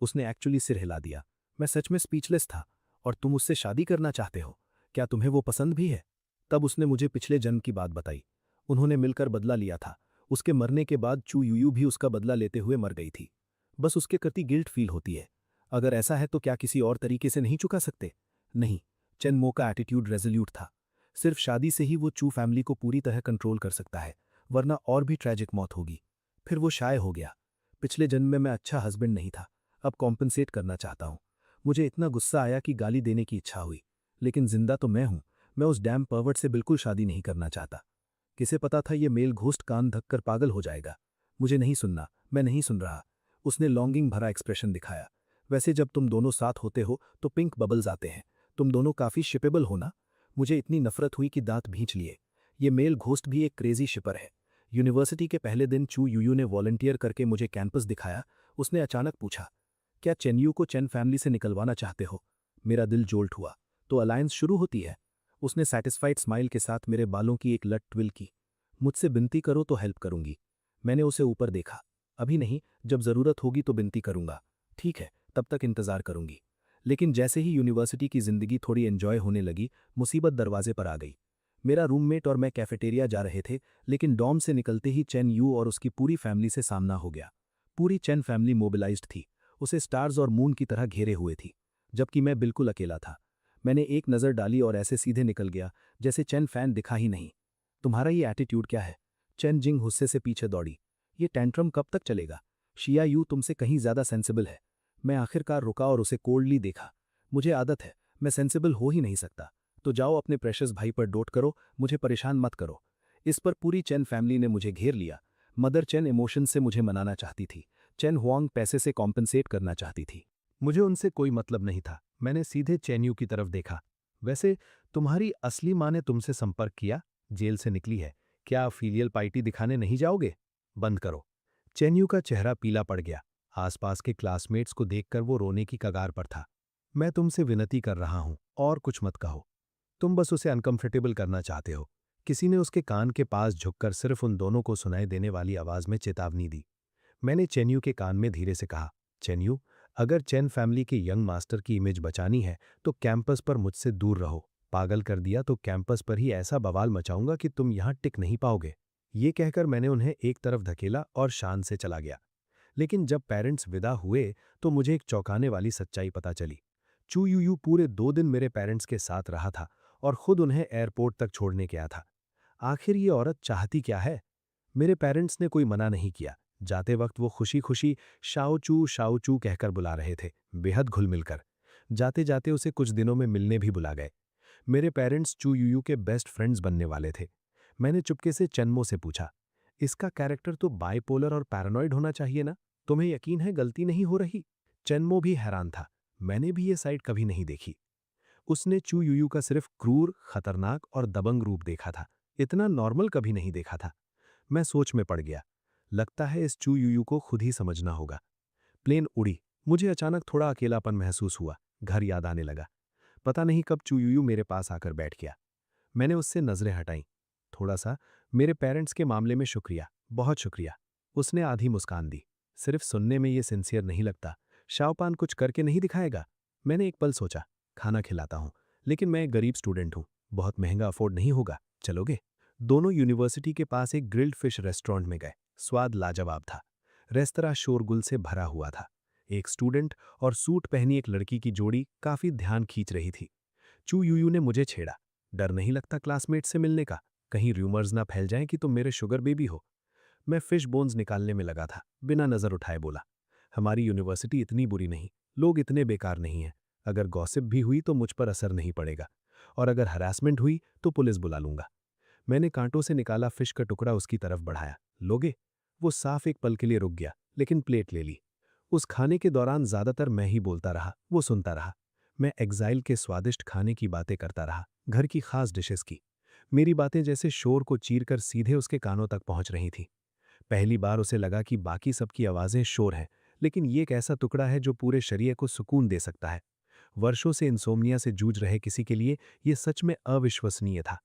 उसने एक्चुअली सिर हिला दिया। मैं सच में स्पीचलेस था। और तुम उससे शादी करना चाहते हो? क्या तुम्हें वो पसंद भी है? तब उसने मुझे पिछले जन्म की बात बताई। उन्होंने मिलकर बदला लिया था। उसके मरने के बाद चू यूयू भी उसका बदला लेते हुए मर गई थी। बस उसके प्रति गिल्ट फील होती है। अगर ऐसा है तो क्या किसी और तरीके से नहीं चुका सकते? नहीं। चेनमो का एटीट्यूड रेजोल्यूट था। सिर्फ शादी से ही वो चू फैमिली को पूरी तरह कंट्रोल कर सकता है, वरना और भी ट्रेजिक मौत होगी। फिर वो शाय हो गया। पिछले जन्म में मैं अच्छा हस्बैंड नहीं था। अब कॉम्पनसेट करना चाहता हूं। मुझे इतना गुस्सा आया कि गाली देने की इच्छा हुई। लेकिन जिंदा तो मैं हूं। मैं उस डैम पर्वर्ट से बिल्कुल शादी नहीं करना चाहता। किसे पता था ये मेल घोस्ट कान धक्कर पागल हो जाएगा। मुझे नहीं सुनना, मैं नहीं सुन रहा। उसने लॉन्गिंग भरा एक्सप्रेशन दिखाया। वैसे जब तुम दोनों साथ होते हो तो पिंक बबल्स आते हैं। तुम दोनों काफी शिपेबल हो ना? मुझे इतनी नफरत हुई कि दांत भींच लिए। ये मेल घोस्ट भी एक क्रेजी शिपर है। यूनिवर्सिटी के पहले दिन चू यूयू ने वॉलंटियर करके मुझे कैंपस दिखाया। उसने अचानक पूछा, क्या चेन्यू को चेन फैमिली से निकलवाना चाहते हो? मेरा दिल जोल्ट हुआ। तो अलायंस शुरू होती है? उसने सैटिस्फाइड स्माइल के साथ मेरे बालों की एक लट ट्विल की। मुझसे विनती करो तो हेल्प करूंगी। मैंने उसे ऊपर देखा। अभी नहीं, जब जरूरत होगी तो विनती करूंगा। ठीक है, तब तक इंतजार करूंगी। लेकिन जैसे ही यूनिवर्सिटी की जिंदगी थोड़ी एंजॉय होने लगी, मुसीबत दरवाजे पर आ गई। मेरा रूममेट और मैं कैफेटेरिया जा रहे थे, लेकिन डॉम से निकलते ही चेन यू और उसकी पूरी फैमिली से सामना हो गया। पूरी चेन फैमिली मोबिलाइज्ड थी। उसे स्टार्स और मून की तरह घेरे हुए थी, जबकि मैं बिल्कुल अकेला था। मैंने एक नज़र डाली और ऐसे सीधे निकल गया जैसे चेन फैन दिखा ही नहीं। तुम्हारा ये एटीट्यूड क्या है? चेन जिंग गुस्से से पीछे दौड़ी। ये टेंट्रम कब तक चलेगा? शिया यू तुमसे कहीं ज्यादा सेंसिबल है। मैं आखिरकार रुका और उसे कोल्डली देखा। मुझे आदत है, मैं सेंसिबल हो ही नहीं सकता। तो जाओ अपने प्रेशियस भाई पर डोट करो, मुझे परेशान मत करो। इस पर पूरी चेन फैमिली ने मुझे घेर लिया। मदर चेन इमोशन से मुझे मनाना चाहती थी। चेन हुआंग पैसे से कॉम्पनसेट करना चाहती थी। मुझे उनसे कोई मतलब नहीं था। मैंने सीधे चेन्यू की तरफ देखा। वैसे तुम्हारी असली माँ ने तुमसे संपर्क किया? जेल से निकली है, क्या फीलियल पाइटी दिखाने नहीं जाओगे? बंद करो। चेन्यू का चेहरा पीला पड़ गया। आसपास के क्लासमेट्स को देखकर वो रोने की कगार पर था। मैं तुमसे विनती कर रहा हूं, और कुछ मत कहो। तुम बस उसे अनकंफर्टेबल करना चाहते हो। किसी ने उसके कान के पास झुककर सिर्फ उन दोनों को सुनाई देने वाली आवाज में चेतावनी दी। मैंने चेन्यू के कान में धीरे से कहा, चेन्यू, अगर चेन फैमिली के यंग मास्टर की इमेज बचानी है तो कैंपस पर मुझसे दूर रहो। पागल कर दिया तो कैंपस पर ही ऐसा बवाल मचाऊंगा कि तुम यहां टिक नहीं पाओगे। ये कहकर मैंने उन्हें एक तरफ धकेला और शान से चला गया। लेकिन जब पेरेंट्स विदा हुए तो मुझे एक चौंकाने वाली सच्चाई पता चली। चू यूयू पूरे 2 दिन मेरे पेरेंट्स के साथ रहा था और खुद उन्हें एयरपोर्ट तक छोड़ने गया था। आखिर ये औरत चाहती क्या है? मेरे पेरेंट्स ने कोई मना नहीं किया। जाते वक्त वो खुशी खुशी शाओ चू कहकर बुला रहे थे, बेहद घुल मिलकर। जाते जाते उसे कुछ दिनों में मिलने भी बुला गए। मेरे पेरेंट्स चू यूयू के बेस्ट फ्रेंड्स बनने वाले थे। मैंने चुपके से चन्मो से पूछा, इसका कैरेक्टर तो बाइपोलर और पैरानॉइड होना चाहिए ना? तुम्हें यकीन है गलती नहीं हो रही? चन्मो भी हैरान था। मैंने भी ये साइड कभी नहीं देखी। उसने चू यूयू का सिर्फ क्रूर, खतरनाक और दबंग रूप देखा था। इतना नॉर्मल कभी नहीं देखा था। मैं सोच में पड़ गया। लगता है इस चू यूयू को खुद ही समझना होगा। प्लेन उड़ी। मुझे अचानक थोड़ा अकेलापन महसूस हुआ। घर याद आने लगा। पता नहीं कब चू यूयू मेरे पास आकर बैठ गया। मैंने उससे नजरें हटाईं। थोड़ा सा, मेरे पेरेंट्स के मामले में शुक्रिया, बहुत शुक्रिया। उसने आधी मुस्कान दी। सिर्फ सुनने में ये सिंसियर नहीं लगता। शाओपान कुछ करके नहीं दिखाएगा? मैंने एक पल सोचा, खाना खिलाता हूं, लेकिन मैं एक गरीब स्टूडेंट हूं, बहुत महंगा अफोर्ड नहीं होगा। चलोगे? दोनों यूनिवर्सिटी के पास एक ग्रिल्ड फिश रेस्टोरेंट में गए। स्वाद लाजवाब था। रेस्तरां शोरगुल से भरा हुआ था। एक स्टूडेंट और सूट पहनी एक लड़की की जोड़ी काफी ध्यान खींच रही थी। चू यूयू ने मुझे छेड़ा, डर नहीं लगता क्लासमेट से मिलने का? कहीं र्यूमर्स ना फैल जाएं कि तुम मेरे शुगर बेबी हो। मैं फिश बोन्स निकालने में लगा था। बिना नजर उठाए बोला, हमारी यूनिवर्सिटी इतनी बुरी नहीं, लोग इतने बेकार नहीं हैं। अगर गॉसिप भी हुई तो मुझ पर असर नहीं पड़ेगा, और अगर हरासमेंट हुई तो पुलिस बुला लूंगा। मैंने कांटों से निकाला फिश का टुकड़ा उसकी तरफ बढ़ाया। लोगे? वो साफ एक पल के लिए रुक गया, लेकिन प्लेट ले ली। उस खाने के दौरान ज्यादातर मैं ही बोलता रहा, वो सुनता रहा। मैं एग्जाइल के स्वादिष्ट खाने की बातें करता रहा, घर की खास डिशेस की। मेरी बातें जैसे शोर को चीरकर सीधे उसके कानों तक पहुंच रही थीं। पहली बार उसे लगा कि बाकी सबकी आवाजें शोर हैं, लेकिन ये एक ऐसा टुकड़ा है जो पूरे शरीर को सुकून दे सकता है। वर्षों से इंसोम्निया से जूझ रहे किसी के लिए ये सच में अविश्वसनीय था।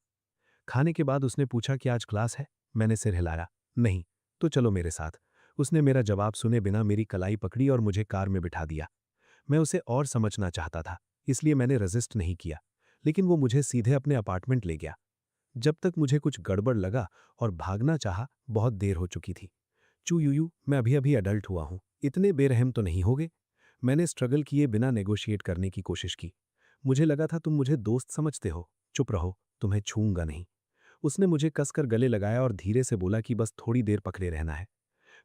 खाने के बाद उसने पूछा कि आज क्लास है। मैंने सिर हिलाया, नहीं। तो चलो मेरे साथ। उसने मेरा जवाब सुने बिना मेरी कलाई पकड़ी और मुझे कार में बिठा दिया। मैं उसे और समझना चाहता था, इसलिए मैंने रजिस्ट नहीं किया, लेकिन वो मुझे सीधे अपने अपार्टमेंट ले गया। जब तक मुझे कुछ गड़बड़ लगा और भागना चाहा, बहुत देर हो चुकी थी। चू यूयू, मैं अभी अभी अडल्ट हुआ हूं, इतने बेरहम तो नहीं होगे। मैंने स्ट्रगल किए बिना नेगोशिएट करने की कोशिश की। मुझे लगा था तुम मुझे दोस्त समझते हो, चुप रहो, तुम्हें छूऊंगा नहीं। उसने मुझे कसकर गले लगाया और धीरे से बोला कि बस थोड़ी देर पकड़े रहना है।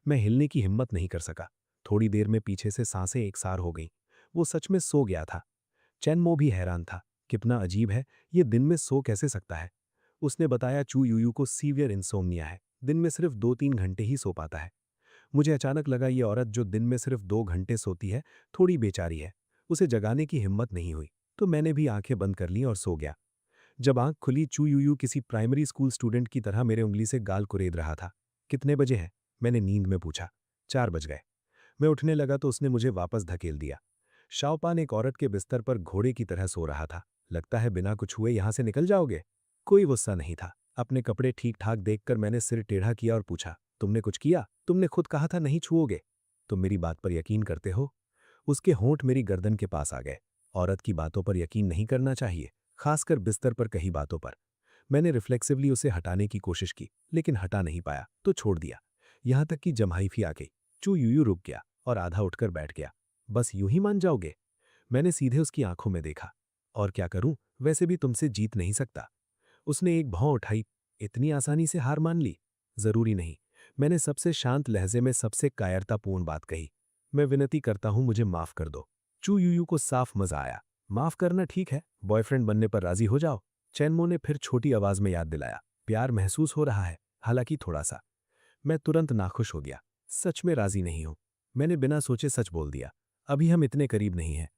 मैं हिलने की हिम्मत नहीं कर सका। थोड़ी देर में पीछे से सांसें एकसार हो गईं। वो सच में सो गया था। चैनमो भी हैरान था। कितना अजीब है, ये दिन में सो कैसे सकता है। उसने बताया चू यूयू को सीवियर इंसोम्निया है, दिन में सिर्फ 2-3 घंटे ही सो पाता है। मुझे अचानक लगा ये औरत जो दिन में सिर्फ 2 घंटे सोती है, थोड़ी बेचारी है। उसे जगाने की हिम्मत नहीं हुई, तो मैंने भी आंखें बंद कर लीं और सो गया। जब आंख खुली, चू यूयू किसी प्राइमरी स्कूल स्टूडेंट की तरह मेरे उंगली से गाल कुरेद रहा था। कितने बजे हैं? मैंने नींद में पूछा। 4 बज गए। मैं उठने लगा तो उसने मुझे वापस धकेल दिया। शाओपान एक औरत के बिस्तर पर घोड़े की तरह सो रहा था। लगता है बिना कुछ हुए यहां से निकल जाओगे? कोई गुस्सा नहीं था। अपने कपड़े ठीक ठाक देखकर मैंने सिर टेढ़ा किया और पूछा, तुमने कुछ किया? तुमने खुद कहा था नहीं छुओगे। तुम मेरी बात पर यकीन करते हो? उसके होंठ मेरी गर्दन के पास आ गए। औरत की बातों पर यकीन नहीं करना चाहिए, खासकर बिस्तर पर कही बातों पर। मैंने रिफ्लेक्सिवली उसे हटाने की कोशिश की, लेकिन हटा नहीं पाया, तो छोड़ दिया। यहां तक कि जम्हाईफी आ गई। चू यूयू रुक गया और आधा उठकर बैठ गया। बस यूं ही मान जाओगे? मैंने सीधे उसकी आंखों में देखा। और क्या करूं, वैसे भी तुमसे जीत नहीं सकता। उसने एक भौं उठाई। इतनी आसानी से हार मान ली? जरूरी नहीं। मैंने सबसे शांत लहजे में सबसे कायरतापूर्ण बात कही। मैं विनती करता हूं, मुझे माफ कर दो। चू यूयू को साफ मजा आया। माफ करना ठीक है, बॉयफ्रेंड बनने पर राजी हो जाओ। चैनमो ने फिर छोटी आवाज में याद दिलाया। प्यार महसूस हो रहा है, हालांकि थोड़ा सा। मैं तुरंत नाखुश हो गया। सच में राजी नहीं हूं। मैंने बिना सोचे सच बोल दिया। अभी हम इतने करीब नहीं हैं।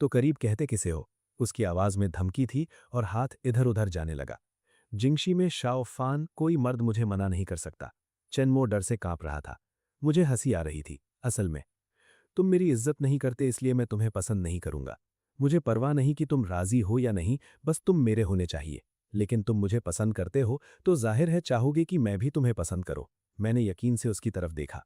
तो करीब कहते किसे हो? उसकी आवाज में धमकी थी और हाथ इधर उधर जाने लगा। जिंगशी में शाओ फान, कोई मर्द मुझे मना नहीं कर सकता। चेनमो डर से कांप रहा था। मुझे हंसी आ रही थी। असल में तुम मेरी इज्जत नहीं करते, इसलिए मैं तुम्हें पसंद नहीं करूंगा। मुझे परवाह नहीं कि तुम राजी हो या नहीं, बस तुम मेरे होने चाहिए। लेकिन तुम मुझे पसंद करते हो तो जाहिर है चाहोगे कि मैं भी तुम्हें पसंद करूं। मैंने यकीन से उसकी तरफ देखा।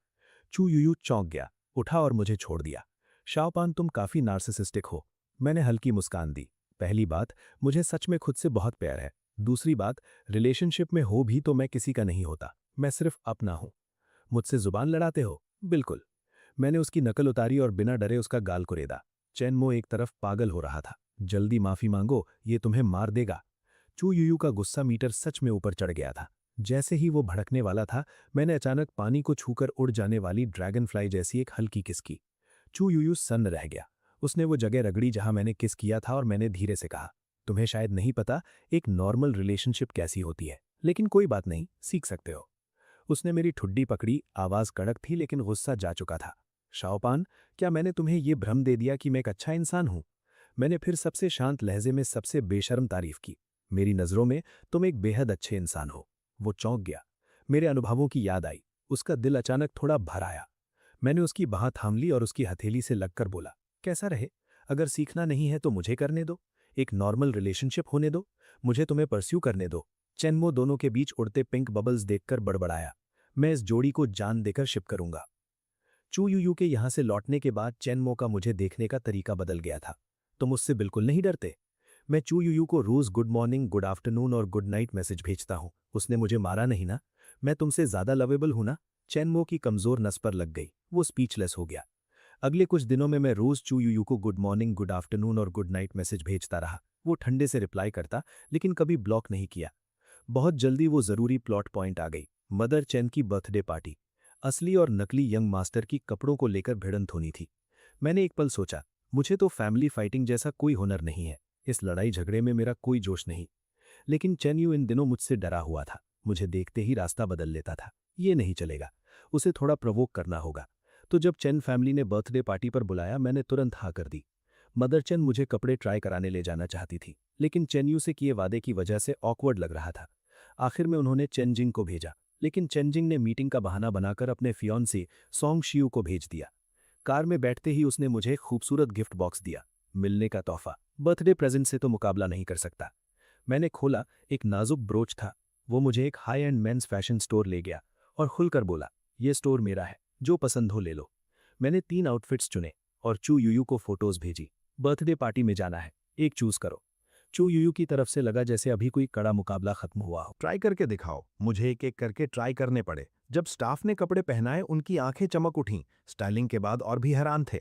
चू यूयू चौंक गया, उठा और मुझे छोड़ दिया। शाओपान, तुम काफी नार्सिसिस्टिक हो। मैंने हल्की मुस्कान दी। पहली बात, मुझे सच में खुद से बहुत प्यार है। दूसरी बात, रिलेशनशिप में हो भी तो मैं किसी का नहीं होता, मैं सिर्फ अपना हूं। मुझसे जुबान लड़ाते हो? बिल्कुल। मैंने उसकी नकल उतारी और बिना डरे उसका गाल कुरेदा। चैनमो एक तरफ पागल हो रहा था। जल्दी माफी मांगो, ये तुम्हें मार देगा। चू यूयू का गुस्सा मीटर सच में ऊपर चढ़ गया था। जैसे ही वो भड़कने वाला था, मैंने अचानक पानी को छूकर उड़ जाने वाली ड्रैगन फ्लाई जैसी एक हल्की किस की। चू यूयू सन्न रह गया। उसने वो जगह रगड़ी जहां मैंने किस किया था और मैंने धीरे से कहा, तुम्हें शायद नहीं पता एक नॉर्मल रिलेशनशिप कैसी होती है, लेकिन कोई बात नहीं, सीख सकते हो। उसने मेरी ठुड्डी पकड़ी। आवाज कड़क थी लेकिन गुस्सा जा चुका था। शाओपान, क्या मैंने तुम्हें ये भ्रम दे दिया कि मैं एक अच्छा इंसान हूं? मैंने फिर सबसे शांत लहजे में सबसे बेशर्म तारीफ की। मेरी नजरों में तुम एक बेहद अच्छे इंसान हो। वो चौंक गया। मेरे अनुभवों की याद आई। उसका दिल अचानक थोड़ा भर आया। मैंने उसकी बाह थाम ली और उसकी हथेली से लगकर बोला, कैसा रहे? अगर सीखना नहीं है तो मुझे करने दो। एक नॉर्मल रिलेशनशिप होने दो। मुझे तुम्हें परस्यू करने दो। चेनमो दोनों के बीच उड़ते पिंक बबल्स देखकर बड़बड़ाया, मैं इस जोड़ी को जान देकर शिप करूंगा। चू यूयू के यहां से लौटने के बाद चेनमो का मुझे देखने का तरीका बदल गया था। तुम मुझसे बिल्कुल नहीं डरते? मैं चू यूयू को रोज गुड मॉर्निंग, गुड आफ्टरनून और गुड नाइट मैसेज भेजता हूं। उसने मुझे मारा नहीं ना? मैं तुमसे ज्यादा लवेबल हूं ना? चेनमो की कमजोर नस पर लग गई। वो स्पीचलेस हो गया। अगले कुछ दिनों में मैं रोज चू यूयू को गुड मॉर्निंग, गुड आफ्टरनून और गुड नाइट मैसेज भेजता रहा। वो ठंडे से रिप्लाई करता, लेकिन कभी ब्लॉक नहीं किया। बहुत जल्दी वो जरूरी प्लॉट पॉइंट आ गई। मदर चैन की बर्थडे पार्टी। असली और नकली यंग मास्टर की कपड़ों को लेकर भिड़ंत होनी थी। मैंने एक पल सोचा, मुझे तो फैमिली फाइटिंग जैसा कोई हुनर नहीं है। इस लड़ाई झगड़े में मेरा कोई जोश नहीं। लेकिन चेन यू इन दिनों मुझसे डरा हुआ था। मुझे देखते ही रास्ता बदल लेता था। ये नहीं चलेगा। उसे थोड़ा प्रवोक करना होगा। तो जब चेन फैमिली ने बर्थडे पार्टी पर बुलाया, मैंने तुरंत हाँ कर दी। मदर चेन मुझे कपड़े ट्राई कराने ले जाना चाहती थी, लेकिन चेनयू से किए वादे की वजह से ऑकवर्ड लग रहा था। आखिर में उन्होंने चेनजिंग को भेजा, लेकिन चेनजिंग ने मीटिंग का बहाना बनाकर अपने फियोंसी सॉन्ग शियू को भेज दिया। कार में बैठते ही उसने मुझे एक खूबसूरत गिफ्ट बॉक्स दिया, मिलने का तोहफा। बर्थडे प्रेजेंट से तो मुकाबला नहीं कर सकता। मैंने खोला, एक नाजुक ब्रोच था। वो मुझे एक high and mains fashion store ले गया और खुलकर बोला, ये स्टोर मेरा है, जो पसंद हो ले लो। मैंने 3 आउटफिट्स चुने और चू यूयू को फोटोज भेजी। बर्थडे पार्टी में जाना है, एक चूज करो। चू यूयू की तरफ से लगा जैसे अभी कोई कड़ा मुकाबला खत्म हुआ हो। ट्राई करके दिखाओ। मुझे एक एक करके ट्राई करने पड़े। जब स्टाफ ने कपड़े पहनाए उनकी आंखें चमक उठीं। स्टाइलिंग के बाद और भी हैरान थे।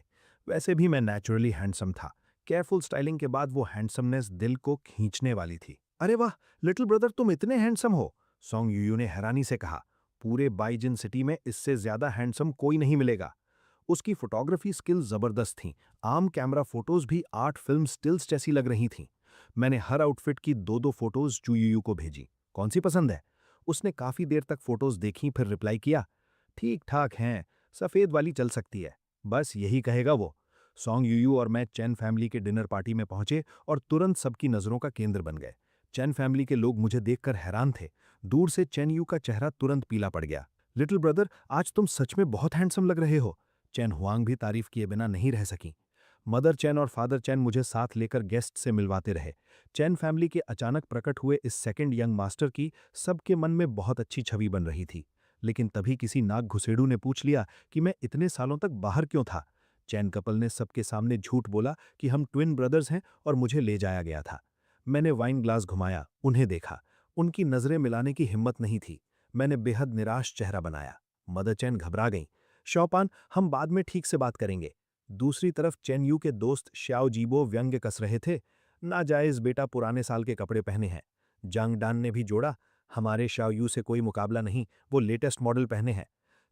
वैसे भी मैं नेचुरली हैंडसम था। केयरफुल स्टाइलिंग के बाद वो हैंडसमनेस दिल को खींचने वाली थी। अरे वाह, लिटिल ब्रदर तुम इतने हैंडसम हो, सॉन्ग यूयू ने हैरानी से कहा। पूरे बाइजिन सिटी में इससे ज्यादा हैंडसम कोई नहीं मिलेगा। उसकी फोटोग्राफी स्किल जबरदस्त थीं। आम कैमरा फोटोज भी आर्ट फिल्म स्टिल्स जैसी लग रही थीं। मैंने हर आउटफिट की 2-2 फोटोज चू यूयू को भेजी। कौन सी पसंद है? उसने काफी देर तक फोटोज देखी, फिर रिप्लाई किया, ठीक ठाक हैं, सफेद वाली चल सकती है। बस यही कहेगा वो। सॉन्ग यूयू और मैं चैन फैमिली के डिनर पार्टी में पहुंचे और तुरंत सबकी नजरों का केंद्र बन गए। चैन फैमिली के लोग मुझे देखकर हैरान थे। दूर से चैन यू का चेहरा तुरंत पीला पड़ गया। लिटिल ब्रदर, आज तुम सच में बहुत हैंडसम लग रहे हो। चैन हुआंग भी तारीफ किए बिना नहीं रह सकी। मदर चैन और फादर चैन मुझे साथ लेकर गेस्ट से मिलवाते रहे। चैन फैमिली के अचानक प्रकट हुए इस सेकंड यंग मास्टर की सबके मन में बहुत अच्छी छवि बन रही थी। लेकिन तभी किसी नाक घुसेड़ू ने पूछ लिया कि मैं इतने सालों तक बाहर क्यों था। चैन कपल ने सबके सामने झूठ बोला कि हम ट्विन ब्रदर्स हैं और मुझे ले जाया गया था। मैंने वाइन ग्लास घुमाया, उन्हें देखा। उनकी नजरें मिलाने की हिम्मत नहीं थी। मैंने बेहद निराश चेहरा बनाया। मदर चैन घबरा गईं। शौपान, हम बाद में ठीक से बात करेंगे। दूसरी तरफ चेन यू के दोस्त श्याओ जीबो व्यंग्य कस रहे थे। नाजायज बेटा पुराने साल के कपड़े पहने हैं। जंग डान ने भी जोड़ा, हमारे श्याओ यू से कोई मुकाबला नहीं, वो लेटेस्ट मॉडल पहने हैं।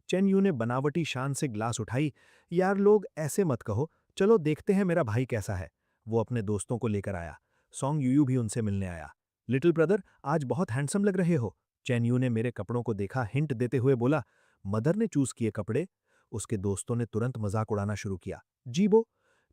चेन यू ने बनावटी शान से ग्लास उठाई। यार लोग ऐसे मत कहो, चलो देखते हैं मेरा भाई कैसा है। वो अपने दोस्तों को लेकर आया। सॉन्ग यूयू भी उनसे मिलने आया। लिटिल ब्रदर, आज बहुत हैंडसम लग रहे हो। चेन यू ने मेरे कपड़ों को देखा, हिंट देते हुए बोला, मदर ने चूज किए कपड़े। उसके दोस्तों ने तुरंत मजाक उड़ाना शुरू किया। जीबो,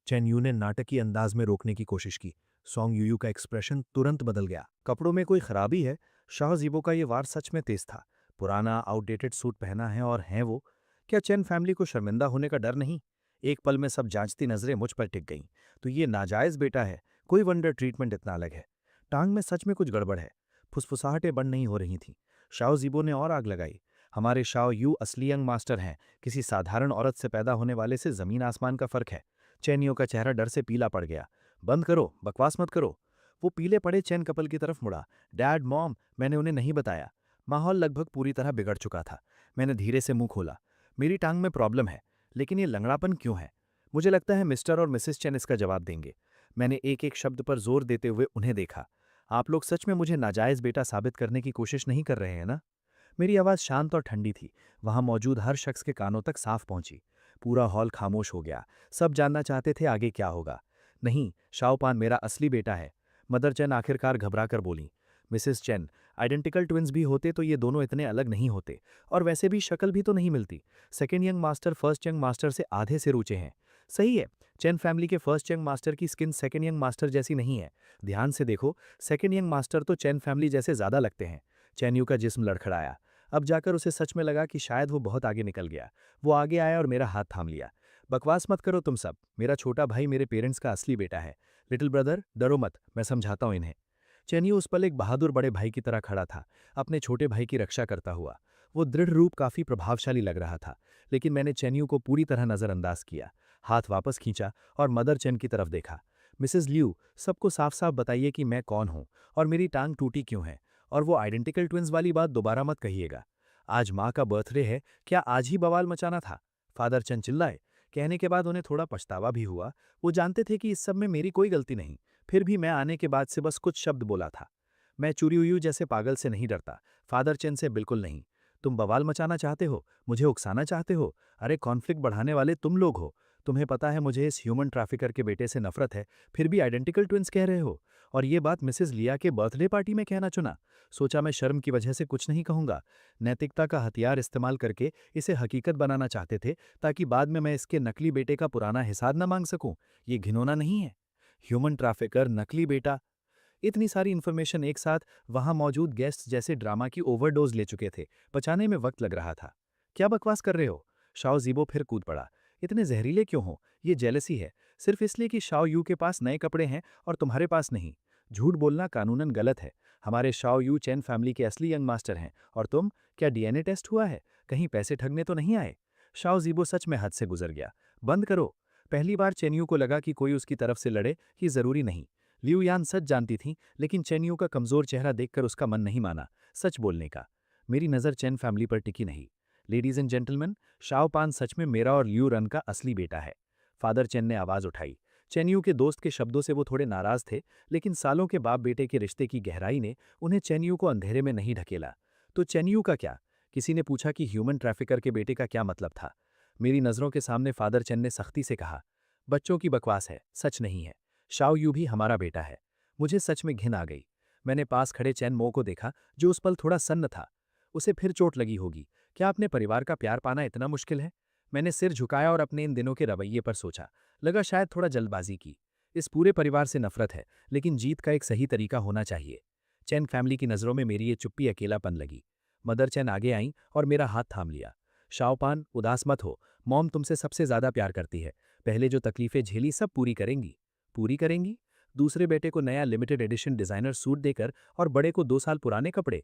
चेन यू ने नाटकीय अंदाज में रोकने की कोशिश की। सॉन्ग यूयू का एक्सप्रेशन तुरंत बदल गया। कपड़ों में कोई खराबी है? शाह जीबो का ये वार सच में तेज था। पुराना आउटडेटेड सूट पहना है और हैं वो। क्या चैन फैमिली को शर्मिंदा होने का डर नहीं? एक पल में सब जांचती नजरें मुझ पर टिक गईं। तो ये नाजायज बेटा है, कोई वंडर ट्रीटमेंट इतना अलग है। टांग में सच में कुछ गड़बड़ है। फुसफुसाहटें बंद नहीं हो रही थीं। शाओ जीबो ने और आग लगाई। हमारे शाओ यू असली यंग मास्टर हैं, किसी साधारण औरत से पैदा होने वाले से जमीन आसमान का फर्क है। चैनियों का चेहरा डर से पीला पड़ गया। बंद करो, बकवास मत करो। वो पीले पड़े चैन कपल की तरफ मुड़ा। डैड, मॉम, मैंने उन्हें नहीं बताया। माहौल लगभग पूरी तरह बिगड़ चुका था। मैंने धीरे से मुंह खोला। मेरी टांग में प्रॉब्लम है, लेकिन ये लंगड़ापन क्यों है? मुझे लगता है मिस्टर और मिसेस चैन इसका जवाब देंगे। मैंने एक एक शब्द पर जोर देते हुए उन्हें देखा। आप लोग सच में मुझे नाजायज बेटा साबित करने की कोशिश नहीं कर रहे हैं ना? मेरी आवाज़ शांत और ठंडी थी। वहां मौजूद हर शख्स के कानों तक साफ पहुंची। पूरा हॉल खामोश हो गया। सब जानना चाहते थे आगे क्या होगा। नहीं, शाओपान मेरा असली बेटा है। मदर चैन आखिरकार घबरा कर बोली। मिसेस चैन, आइडेंटिकल ट्विंस भी होते तो ये दोनों इतने अलग नहीं होते। और वैसे भी शक्ल भी तो नहीं मिलती। Second young master first young master से आधे से ऊंचे हैं। सही है, चैन फैमिली के फर्स्ट यंग मास्टर की स्किन सेकेंड यंग मास्टर जैसी नहीं है। ध्यान से देखो, सेकेंड यंग मास्टर तो चैन फैमिली जैसे ज्यादा लगते हैं। चैन यू का जिस्म लड़खड़ाया। अब जाकर उसे सच में लगा कि शायद वो बहुत आगे निकल गया। वो आगे आया और मेरा हाथ थाम लिया। बकवास मत करो तुम सब। मेरा छोटा भाई मेरे पेरेंट्स का असली बेटा है। लिटिल ब्रदर, डरो मत, मैं समझाता हूं इन्हें। चैनियो उस पल एक बहादुर बड़े भाई की तरह खड़ा था, अपने छोटे भाई की रक्षा करता हुआ। वो दृढ़ रूप काफी प्रभावशाली लग रहा था, लेकिन मैंने चैनियो को पूरी तरह नजरअंदाज किया। हाथ वापस खींचा और मदर चैन की तरफ देखा। मिसेस ल्यू, सबको साफ साफ बताइए कि मैं कौन हूं और मेरी टांग टूटी क्यों है। और वो आइडेंटिकल ट्विंस वाली बात दोबारा मत कहिएगा। आज माँ का बर्थडे है, क्या आज ही बवाल मचाना था? फादर चंद चिल्लाए। कहने के बाद उन्हें थोड़ा पछतावा भी हुआ। वो जानते थे कि इस सब में मेरी कोई गलती नहीं। फिर भी मैं आने के बाद से बस कुछ शब्द बोला था। मैं चुरी हुई जैसे पागल से नहीं डरता, फादर चंद से बिल्कुल नहीं। तुम बवाल मचाना चाहते हो, मुझे उकसाना चाहते हो। अरे कॉन्फ्लिक्ट बढ़ाने वाले तुम लोग हो। तुम्हें पता है मुझे इस ह्यूमन ट्रैफिकर के बेटे से नफरत है, फिर भी आइडेंटिकल ट्विंस कह रहे हो। और ये बात मिसेस लिया के बर्थडे पार्टी में कहना चुना। सोचा मैं शर्म की वजह से कुछ नहीं कहूंगा। नैतिकता का हथियार इस्तेमाल करके इसे हकीकत बनाना चाहते थे, ताकि बाद में मैं इसके नकली बेटे का पुराना हिसाब न मांग सकूं। ये घिनौना नहीं है? ह्यूमन ट्रैफिकर, नकली बेटा, इतनी सारी इन्फॉर्मेशन एक साथ वहां मौजूद गेस्ट जैसे ड्रामा की ओवरडोज ले चुके थे। पचाने में वक्त लग रहा था। क्या बकवास कर रहे हो? शाओ जीबो फिर कूद पड़ा। इतने जहरीले क्यों हो? ये जेलसी है, सिर्फ इसलिए कि शाओ यू के पास नए कपड़े हैं और तुम्हारे पास नहीं। झूठ बोलना कानूनन गलत है। हमारे शाओ यू चैन फैमिली के असली यंग मास्टर हैं, और तुम? क्या डीएनए टेस्ट हुआ है? कहीं पैसे ठगने तो नहीं आए? शाओ जीबो सच में हद से गुजर गया। बंद करो। पहली बार चेन्यू को लगा कि कोई उसकी तरफ से लड़े, ये जरूरी नहीं। लियू यान सच जानती थी, लेकिन चेन्यू का कमजोर चेहरा देखकर उसका मन नहीं माना सच बोलने का। मेरी नज़र चेन फैमिली पर टिकी नहीं। लेडीज एंड जेंटलमैन, शाओ पान सच में मेरा और लियू रन का असली बेटा है। फादर चेन ने आवाज उठाई। चेन्यू के दोस्त के शब्दों से वो थोड़े नाराज थे, लेकिन सालों के बाप बेटे के रिश्ते की गहराई ने उन्हें चेन्यू को अंधेरे में नहीं ढकेला। तो चेन्यू का क्या? किसी ने पूछा कि ह्यूमन ट्रैफिकर के बेटे का क्या मतलब था। मेरी नज़रों के सामने फादर चेन ने सख्ती से कहा, बच्चों की बकवास है, सच नहीं है। शाओ यू भी हमारा बेटा है। मुझे सच में घिन आ गई। मैंने पास खड़े चैन मो को देखा, जो उस पल थोड़ा सन्न था। उसे फिर चोट लगी होगी। क्या अपने परिवार का प्यार पाना इतना मुश्किल है? मैंने सिर झुकाया और अपने इन दिनों के रवैये पर सोचा। लगा शायद थोड़ा जल्दबाजी की। इस पूरे परिवार से नफरत है, लेकिन जीत का एक सही तरीका होना चाहिए। चैन फैमिली की नज़रों में मेरी ये चुप्पी अकेलापन लगी। मदर चैन आगे आईं और मेरा हाथ थाम लिया। शाओपान, उदास मत हो। मॉम तुमसे सबसे ज्यादा प्यार करती है। पहले जो तकलीफें झेली सब पूरी करेंगी। पूरी करेंगी? दूसरे बेटे को नया लिमिटेड एडिशन डिजाइनर सूट देकर और बड़े को 2 साल पुराने कपड़े।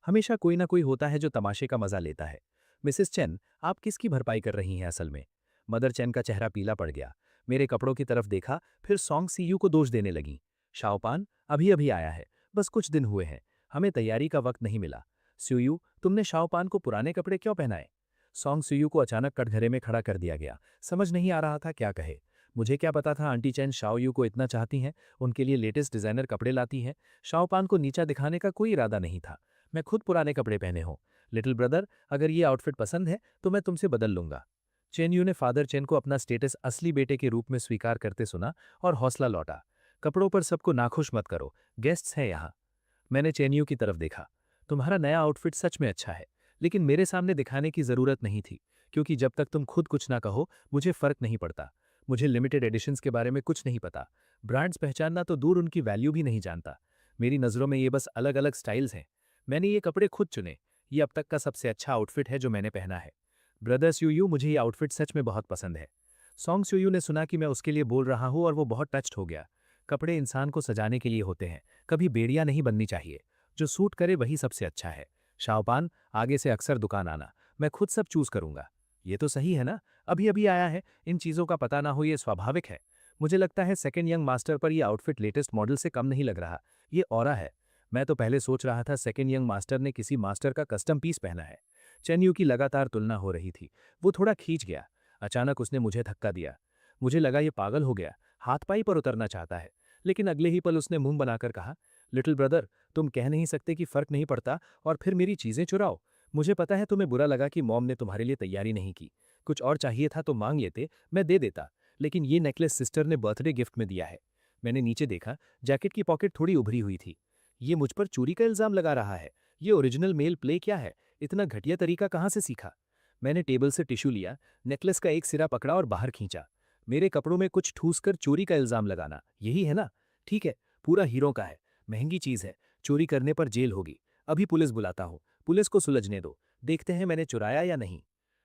हमेशा कोई ना कोई होता है जो तमाशे का मजा लेता है। मिसेस चेन, आप किसकी भरपाई कर रही हैं असल में? मदर चेन का चेहरा पीला पड़ गया। मेरे कपड़ों की तरफ देखा, फिर सॉन्ग सीयू को दोष देने लगी। शाओपान अभी अभी आया है, बस कुछ दिन हुए हैं। हमें तैयारी का वक्त नहीं मिला। स्यूयू, तुमने शाओपान को पुराने कपड़े क्यों पहनाए? सॉन्ग सुयू को अचानक कटघरे में खड़ा कर दिया गया। समझ नहीं आ रहा था क्या कहे। मुझे क्या पता था आंटी चैन शाओयू को इतना चाहती हैं, उनके लिए लेटेस्ट डिजाइनर कपड़े लाती हैं। शाओपान को नीचा दिखाने का कोई इरादा नहीं था। मैं खुद पुराने कपड़े पहने हूं। लिटिल ब्रदर, अगर ये आउटफिट पसंद है तो मैं तुमसे बदल लूंगा। चेनयू ने फादर चेन को अपना स्टेटस असली बेटे के रूप में स्वीकार करते सुना और हौसला लौटा। कपड़ों पर सबको नाखुश मत करो, गेस्ट्स हैं यहाँ। मैंने चेन्यू की तरफ देखा। तुम्हारा नया आउटफिट सच में अच्छा है, लेकिन मेरे सामने दिखाने की जरूरत नहीं थी, क्योंकि जब तक तुम खुद कुछ ना कहो मुझे फर्क नहीं पड़ता। मुझे लिमिटेड एडिशंस के बारे में कुछ नहीं पता। ब्रांड्स पहचानना तो दूर, उनकी वैल्यू भी नहीं जानता। मेरी नज़रों में ये बस अलग अलग स्टाइल्स हैं। मैंने ये कपड़े खुद चुने। ये अब तक का सबसे अच्छा आउटफिट है जो मैंने पहना है। ब्रदर स्यूयू, मुझे ये आउटफिट सच में बहुत पसंद है। सॉन्ग स्यूयू ने सुना कि मैं उसके लिए बोल रहा हूँ और वो बहुत टच्ड हो गया। कपड़े इंसान को सजाने के लिए होते हैं, कभी बेड़ियां नहीं बननी चाहिए। जो सूट करे वही सबसे अच्छा है। शाओपान, आगे से अक्सर दुकान आना, मैं खुद सब चूज करूंगा। ये तो सही है ना? अभी अभी आया है, इन चीजों का पता ना हो ये स्वाभाविक है। मुझे लगता है सेकंड यंग मास्टर पर यह आउटफिट लेटेस्ट मॉडल से कम नहीं लग रहा। ये ऑरा है। मैं तो पहले सोच रहा था सेकंड यंग मास्टर ने किसी मास्टर का कस्टम पीस पहना है। चेन्यू की लगातार तुलना हो रही थी। वो थोड़ा खींच गया। अचानक उसने मुझे धक्का दिया। मुझे लगा ये पागल हो गया, हाथ पाई पर उतरना चाहता है। लेकिन अगले ही पल उसने मुंह बनाकर कहा, लिटिल ब्रदर, तुम कह नहीं सकते कि फर्क नहीं पड़ता और फिर मेरी चीजें चुराओ। मुझे पता है तुम्हें बुरा लगा कि मॉम ने तुम्हारे लिए तैयारी नहीं की। कुछ और चाहिए था तो मांग लेते, मैं दे देता। लेकिन ये नेकलेस सिस्टर ने बर्थडे गिफ्ट में दिया है। मैंने नीचे देखा, जैकेट की पॉकेट थोड़ी उभरी हुई थी। ये मुझ पर चोरी का इल्जाम लगा रहा है। ये ओरिजिनल मेल प्ले क्या है? इतना घटिया तरीका कहाँ से सीखा? मैंने टेबल से टिश्यू लिया, नेकलेस का एक सिरा पकड़ा और बाहर खींचा। मेरे कपड़ों में कुछ ठूस कर चोरी का इल्जाम लगाना, यही है ना? ठीक है, पूरा हीरो का है, महंगी चीज है, चोरी करने पर जेल होगी। अभी पुलिस बुलाता हूँ, पुलिस को सुलझने दो, देखते हैं मैंने चुराया या नहीं।